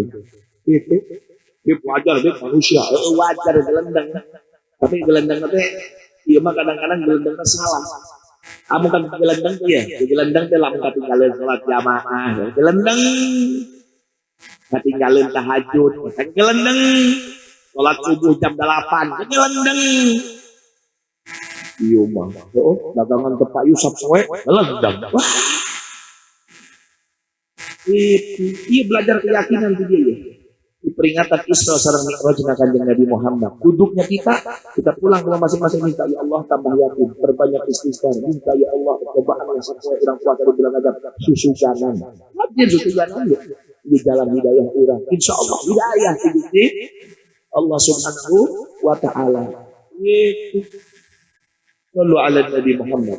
Itu wajar deh manusia wajar gelendeng. Tapi gelendeng teh ieu mah kadang-kadang gelendengna salah. Kamu kan gelendeng tuh ya, gelendeng tuh lamun katinggalin sholat jamaah, gelendeng, katinggalin tahajud, gelendeng, sholat subuh jam 8, gelendeng. Iya bang, oh dagangan tepayu sapsoe, gelendeng. Wah, iya belajar keyakinan tuh dia ya. Di peringatan Isra sareng Mi'raj Kanjeng Nabi Muhammad. Duduknya kita pulang ke masing-masing minta ya Allah tambah yakin, perbanyak istighfar, minta ya Allah cobaan yang sesuai orang kuat dari bilang aja susu kanan. Wajib susu kanan ya. Di jalan hidayah orang. Insyaallah hidayah di Allah Subhanahu wa taala. Sallu ala Nabi Muhammad.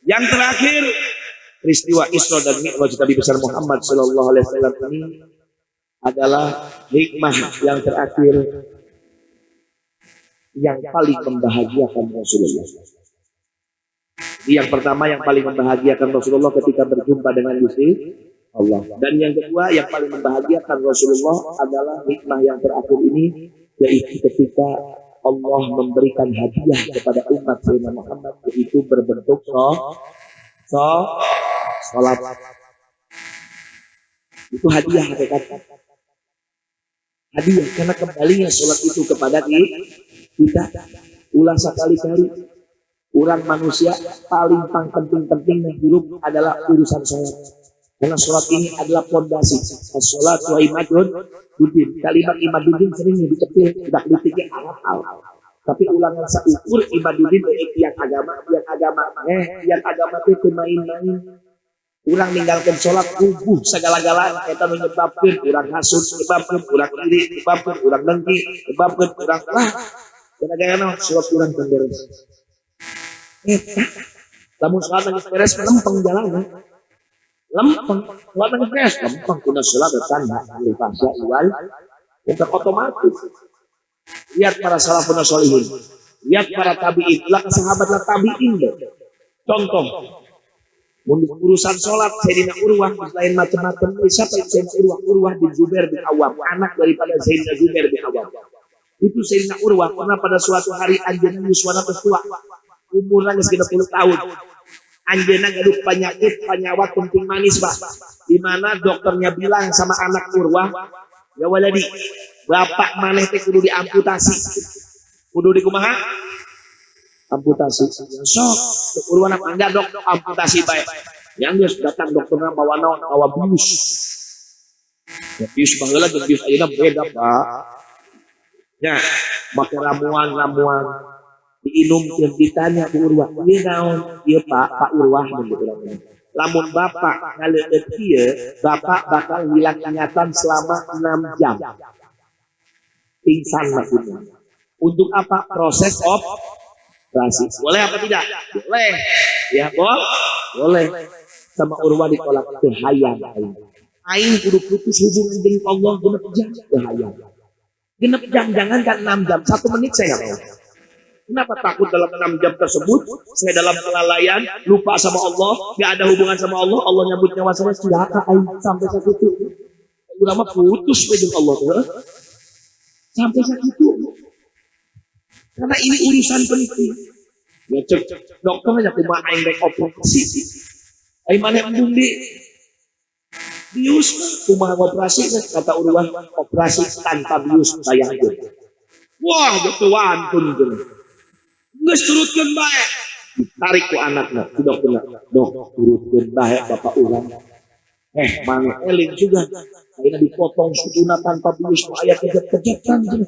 Yang terakhir peristiwa Isra dan Mi'raj Nabi besar Muhammad sallallahu alaihi wasallam ini adalah hikmah yang terakhir yang paling membahagiakan Rasulullah. Yang pertama yang paling membahagiakan Rasulullah ketika berjumpa dengan Gusti Allah. Dan yang kedua yang paling membahagiakan Rasulullah adalah hikmah yang terakhir ini yaitu ketika Allah memberikan hadiah kepada umat Sayyidina Muhammad yaitu berbentuk salat. Itu hadiah hakikat. Hadiah karena kembalinya sholat itu kepada kita ulah sekali-kali orang manusia paling penting hidup adalah urusan sholat karena sholat ini adalah fondasi sholat wa imadun dudin kalimat imaduddin sering dikepil tidak ditiknya awal tapi ulang rasa ukur imaduddin yang agama itu main-main Urang ninggalkan sholat rubuh segala-galanya eta menyebabkan urang hasud, menyebabkan urang iri, menyebabkan urang dengki, menyebabkan urang lah. Gara-gara sholat urang teu beres. Eta lamun sholat nangis beres lempeng jalanan. Lempeng, sholat nangis beres lempeng kuna sholat tanda ahli fasa iwal untuk otomatis. Lihat para salafun sholihin, lihat para tabi'in, lah sahabatlah tabi'in deh. Contoh, urusan sholat Sayyidina Urwah selain macam-macam, siapa yang Sayyidina Urwah? Urwah bin Zubair bin Awam, anak daripada Sayyidina Zubair bin Awam. Itu Sayyidina Urwah pernah pada suatu hari anjeunna yuswana tua, umurna geus 30 tahun. Anjeunna gaduh penyakit penyawat penting manis, Pak. Di mana dokternya bilang sama anak Urwah, ya waladi, bapak maneh teh kudu diamputasi. Kudu dikumaha? Amputasi. Sok, Urwah nak enggak dok, amputasi baik. Yang geus datang dokterna bawa naon? Bawa bius. Ya bius baheula jeung bius ayeuna beda, Pak. Ya, make ramuan-ramuan diinumkeun ditanya ku Urwah, ieu naon? Ieu Pak Urwah begitu. Lamun bapak ngaleut kieu, bapak bakal hilang ingatan selama 6 jam. Pingsan maksudnya. Untuk apa? Proses operasi. Boleh apa tidak? Boleh. Ya, boleh. Sama Urwah ditolak teu hayang aing kudu putus hubungan dengan Allah genep jam teu hayang. Genep jam, jangan kan 6 jam, 1 menit saya enggak mau. Kenapa takut dalam 6 jam tersebut? Saya dalam kelalaian, lupa sama Allah, gak ada hubungan sama Allah, Allah nyambut nyawa saya, sudah aing sampai sakitu. Ulama putus dengan Allah tuh. Sampai sakitu. Karena ini urusan penting. Ya cek dokternya kumaha aing rek operasi. Aing maneh embung di bius kumaha operasi kata Urwah, operasi tanpa bius bayangkeun. Wah, betuan pun geus turutkeun bae. Ditarik ku anakna, ku dokterna. Dok, turutkeun bae bapak urang. Maneh eling juga. Ayeuna dipotong suduna tanpa bius ku aya kejep-kejepan.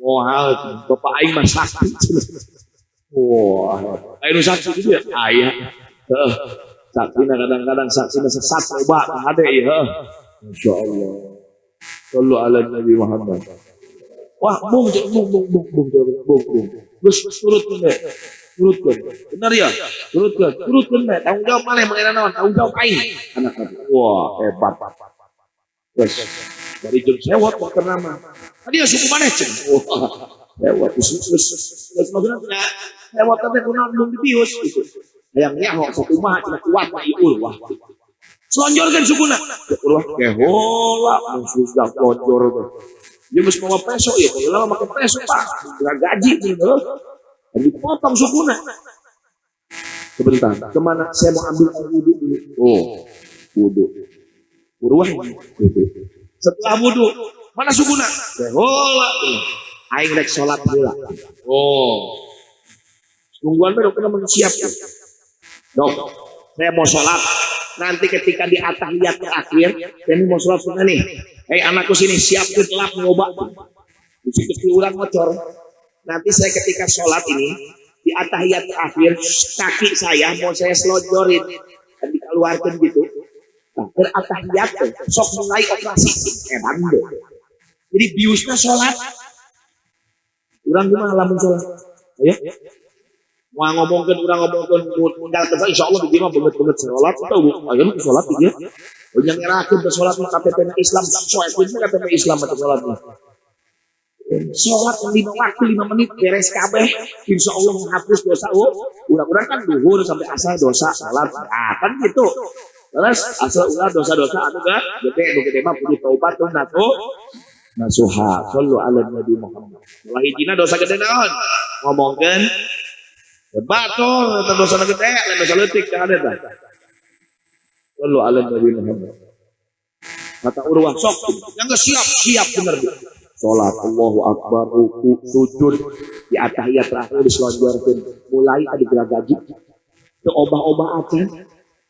Wah, bapak aing mah sakti. Wah, ayeuna sakti dia. Aya. Heeh. Saksina kadang-kadang saksina sesat loba hade ieu. Masyaallah. Sallu ala Nabi Muhammad. Wah, bung. Terus turutkeun deh. Turutkeun. Benar ya? Turutkeun deh. Tanggung jawab maneh mengenai naon? Tanggung jawab aing. Anak. Wah, hebat. Terus dari jam sewot dokter nama. Tadi ya suku maneh cen. Wah, sewot terus maksudnya sewot teh kunaon belum dibius gitu. Hayang nyaho satu mah cenah kuat mah ieu wah. Selonjorkeun sukuna. Urwah kehola sudah lonjor teh. Dia geus mawa peso ya, kalau lama make peso Pak. Enggak gaji gitu. Jadi potong sukuna. Sebentar, kemana saya mau ambil air wudu dulu. Oh, wudu. Urwah wudu. Setelah wudu, mana sukuna? Kehola. Aing rek salat heula. Oh. Tungguan bae dokter mensiap. Dok, saya mau sholat. Nanti ketika di atahiyat terakhir, saya mau sholat sunnah nih. Hei anakku sini, siapkan telap ngobat. Di ulang ngocor. Nanti saya ketika sholat ini, di atahiyat terakhir, kaki saya mau saya selonjorin. Dan dikeluarkan gitu. Nah, beratahiyat, sok mulai operasi. Bande. Jadi biusnya sholat. Urang gimana lamun sholat? Ayo. Mau ngomongkan modal kesal insyaallah di mah banget salat tahu ayeuna salat ieu yang ngerakeun ke salat mah KTP Islam soal itu KTP Islam atau salatnya salat 5 waktu 5 menit beres kabeh insyaallah menghapus dosa urang-urang kan duhur sampai asal dosa salat kan gitu terus asal ulah dosa-dosa anu gede mah kudu taubat tuh nasuha sallu ala Nabi Muhammad lah hijina dosa gede naon ngomongkeun batur, dosa gede, dosa leutik ada dah. Sallu ala Nabi Muhammad. Kata Urwah, sok yang siap bener. Salat Allahu Akbar, ruku, sujud di atahiyat terakhir diselonjorkeun, mulai ada geragaji. Teu obah-obah acan.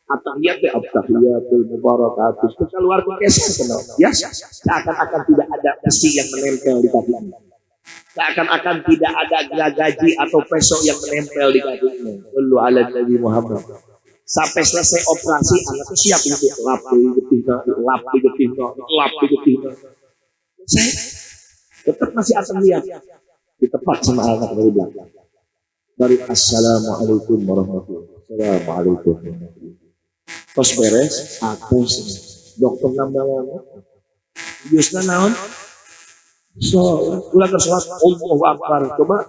Atahiyat teh at-tahiyatul mubarakatus. Keluar ke kesan kenal. Ya, seakan-akan tidak ada besi yang menempel di kaki. Seakan-akan tidak ada geragaji atau peso yang menempel di kakinya. Sallu ala Nabi Muhammad. Sampai selesai operasi, anaknya siap untuk lap di getina, Saya tetap masih akan lihat di tempat sama anak dari belakang. Dari assalamualaikum warahmatullahi wabarakatuh. Assalamualaikum warahmatullahi wabarakatuh. Tos beres, aku dokter nambah Yusna naon? So, ulang ke sholat, Allahu Akbar. Coba,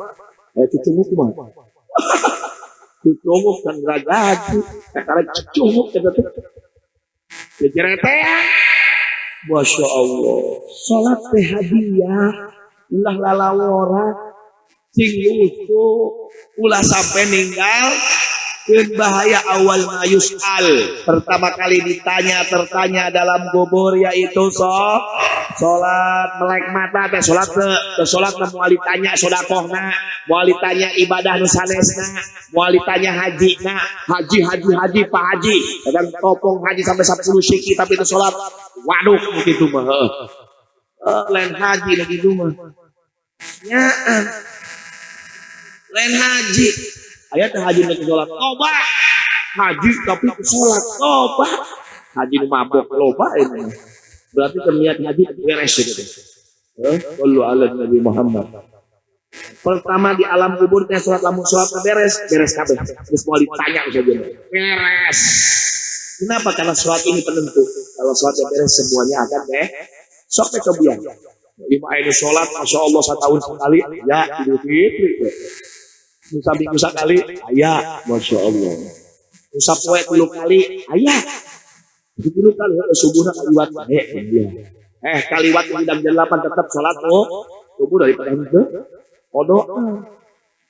cucunguk mah. Cucunguk kan gaji. Karena cucunguk kata tuh. Kejeretean. Masya Allah. Sholat teh hadiah. Ulah lalawora. Sing lucu. Ulah sampai ninggal. Bahaya awal mayus'al. Pertama kali tertanya dalam kubur yaitu sholat melek mata teh sholat mau ditanya sodakohna, mau ditanya ibadah nu sanesna, mau ditanya haji Pak Haji kadang topong haji sampai 10 syiki tapi itu sholat waduh begitu mah lain haji begitu mah nyaan lain haji ayat haji nanti sholat loba haji tapi sholat loba haji nu mabok loba ini berarti niat haji beres gitu. Sallu ala Nabi Muhammad. Pertama di alam kubur teh sholat beres kabeh. Terus mau ditanya saja. Beres. Kenapa? Karena sholat ini penentu. Kalau sholatnya beres semuanya akan sok kebian. Lima ini sholat, masya Allah setahun sekali, ya Idul Fitri. Minggu sekali, ayah, masya Allah. Musa poe 10 kali, ayah. 10 kali subuhna kaliwat kaliwat jam 8 tetap salat subuh daripada henteu kodo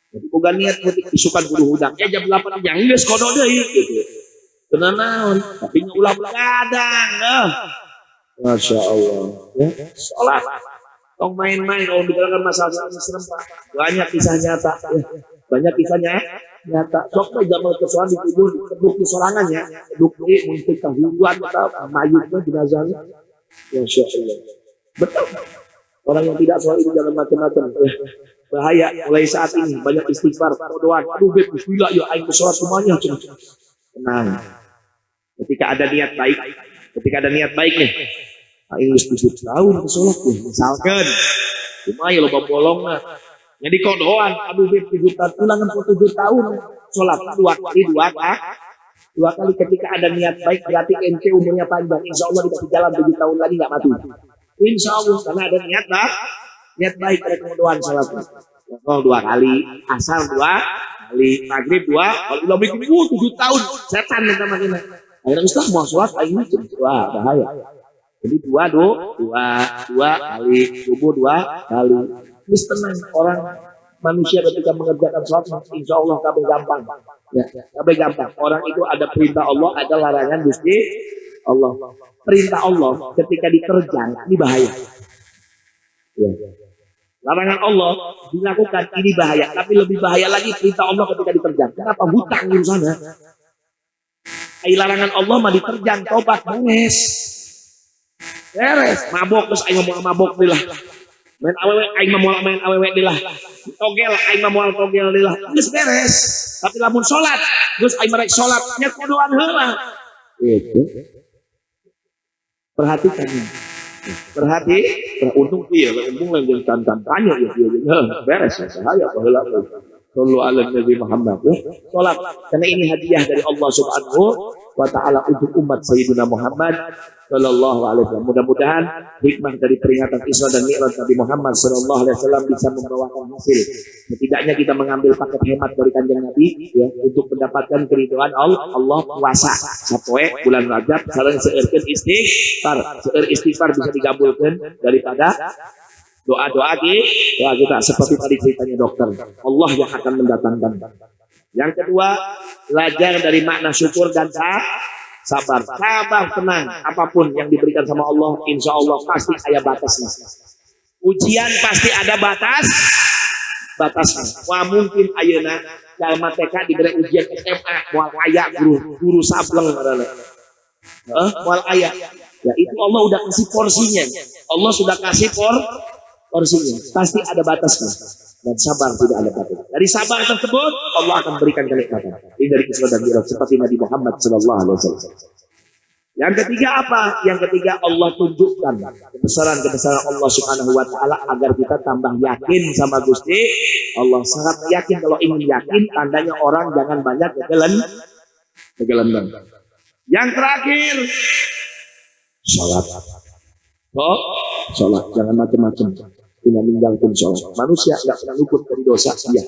jadi boga niat isukan kudu hudang jam 8 jang geus kodo deui gitu teu naon tapi ulah begadang Masya Allah ya salat tong main-main kalau bicarakan masalah serem banyak kisah nyata ya. Banyak kisahnya nyata. Sok jamal kesoan di kubur terbukti sorangannya, terbukti untuk kehidupan atau mayatnya jenazahnya. Masya Allah. Betul. Orang yang tidak sholat itu jangan macam-macam. Bahaya. Mulai saat ini banyak istighfar, doa. Aduh, bismillah, ya aing sholat semuanya. Tenang. Ketika ada niat baik nih. Aing 7 tahun sholat nih. Misalkan, cuma ya loba bolong jadi kodoan, aduh 7 tahun, ulangan 7 tahun, sholat 2 kali ketika ada niat baik, berarti ente umurnya panjang, insya Allah dikasih jalan 7 tahun lagi nggak mati. Insya Allah, karena ada niat baik, ada kodoan sholat. 2 kali, asar 2 kali, maghrib 2, kalau udah bikin 7 tahun, setan minta makin. Akhirnya Ustaz mau sholat, akhirnya wah bahaya. Jadi 2 kali, subuh 2 kali. Ini tenang orang manusia ketika mengerjakan sholat, insya Allah kabeh gampang. Ya, kabeh gampang. Orang itu ada perintah Allah, ada larangan Gusti Allah. Perintah Allah ketika diterjang ini bahaya. Ya. Larangan Allah dilakukan ini bahaya, tapi lebih bahaya lagi perintah Allah ketika diterjang. Kenapa hutang di sana? Larangan Allah mah diterjang, tobat beres. Beres, mabok terus ayo mau mabok lah. Main awewe aing mah main awewe delah. Togel aing mah togel delah. Geus beres. Tapi lamun salat, geus aing merek salat nya kuduan heula. Gitu. Perhatikan. Untung ieu untung lain jeung tanya ya beres saya baheula. Sallu ala Nabi Muhammad ya. Salat karena ini hadiah dari Allah Subhanahu wa taala untuk umat Sayyidina Muhammad sallallahu alaihi wasallam. Mudah-mudahan hikmah dari peringatan Isra dan Mi'raj Nabi Muhammad sallallahu alaihi wasallam bisa membawakan hasil. Setidaknya kita mengambil paket hemat dari Kanjeng Nabi ya untuk mendapatkan keridhaan Allah puasa. Sapoe bulan Rajab sareng seueurkeun istighfar bisa digabulkeun daripada doa-doa kita seperti tadi ceritanya dokter. Allah yang akan mendatangkan. Yang kedua, belajar dari makna syukur dan sabar. Sabar, tenang. Apapun yang diberikan sama Allah, insya Allah pasti ada batasnya. Ujian pasti ada batasnya. Wah mungkin ayeuna jalma TK diberi ujian SMA, moal aya guru sableng moal aya. Ya itu Allah udah kasih porsinya. Allah sudah kasih porsinya. Pasti ada batasnya. Dan sabar tidak ada batasnya. Dari sabar tersebut Allah akan berikan kenikmatan. Ini dari kisah dan Mi'raj seperti Nabi Muhammad sallallahu alaihi wasallam. Yang ketiga apa? Yang ketiga Allah tunjukkan kebesaran-kebesaran Allah Subhanahu wa taala agar kita tambah yakin sama Gusti Allah. Sangat yakin. Kalau ingin yakin tandanya orang jangan banyak kegelandan. Yang terakhir salat. Oh, salat jangan macam-macam. Tidak meninggalkan sholat. Manusia tidak pernah luput dari dosa. Iya,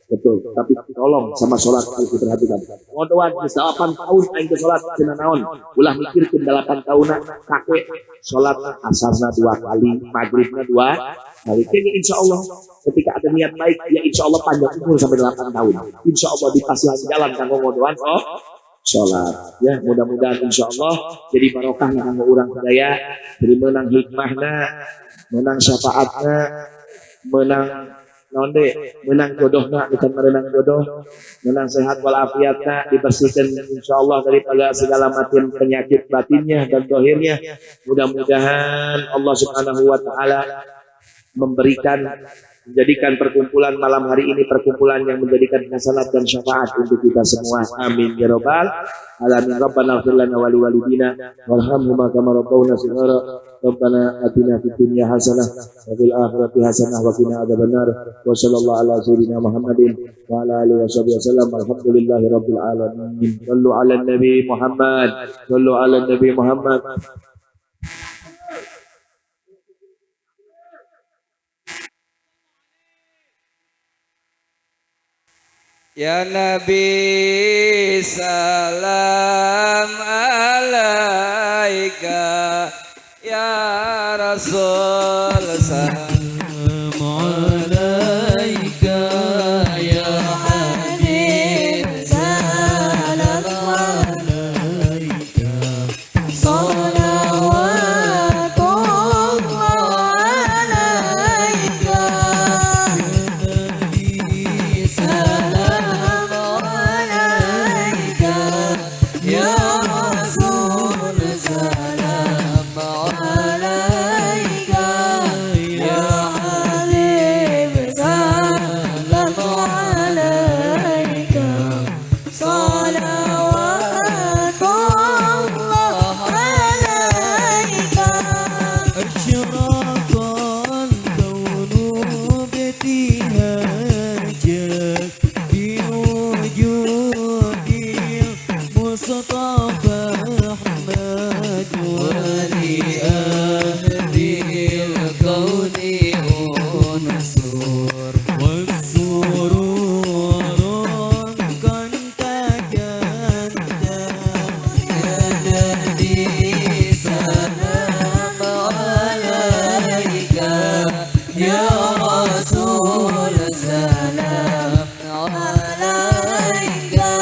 betul. Tapi tolong sama sholat harus diperhatikan. Ngodoan di 8 tahun aing ke sholat kena naon. Ulah mikir ke 8 tahun kakek sholat asarna 2 kali, maghribna 2 kali. Kayaknya insya Allah ketika ada niat baik, ya insya Allah panjang umur sampai 8 tahun. Insya Allah dipasang jalan kanggo ngodoan. Oh, sholat ya, mudah-mudahan insya Allah jadi barokah kanggo urang sadaya, jadi menang hikmahna, menang syafaatna, menang jodohna, bukan merenang jodoh, menang sehat walafiatna, dibersihkan insya Allah daripada segala macam penyakit batinnya dan zahirnya. Mudah-mudahan Allah Subhanahu wa taala menjadikan perkumpulan malam hari ini perkumpulan yang menjadikan hasanat dan syafaat untuk kita semua. Amin ya rabbal alamin. Rabbana ighfir lana wa liwalidina warhamhuma kama rabbawna shighara. Rabbana atina fid dunya hasanah wa fil akhirati hasanah wa qina adzabannar. Wa sallallahu ala sayyidina Muhammadin wa ala alihi washabihi wasallam. Alhamdulillahi rabbil alamin. Sallu ala nabi Muhammad. Sallu ala nabi Muhammad. Ya Nabi salam alaika, ya Rasul salam alaika, ya Habib salam alaika, salawatullah alaika, ya Rasul salam alaika, ya Habib salam alaika, salawatullah alaika. Asyraqal kaunu bitihajak biwujudil Mustafa Ahmad wali ahdil kauni unsur wasururun kanta janta jadi salam alaika, ya Rasul salam alaika,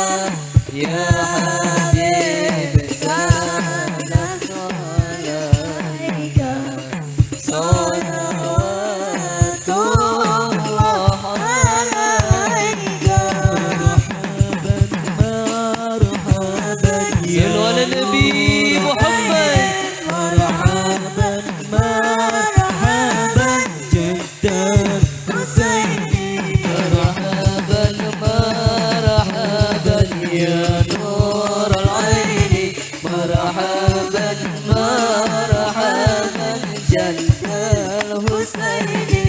ya Habib salam alaika, salawatullah alaika. Marhaban sallu ala nabi Muhammad. Marhaban marhaban jaddan Husaini. Marhaban marhaban ya nur al-aini. Marhaban marhaban jaddal Husaini.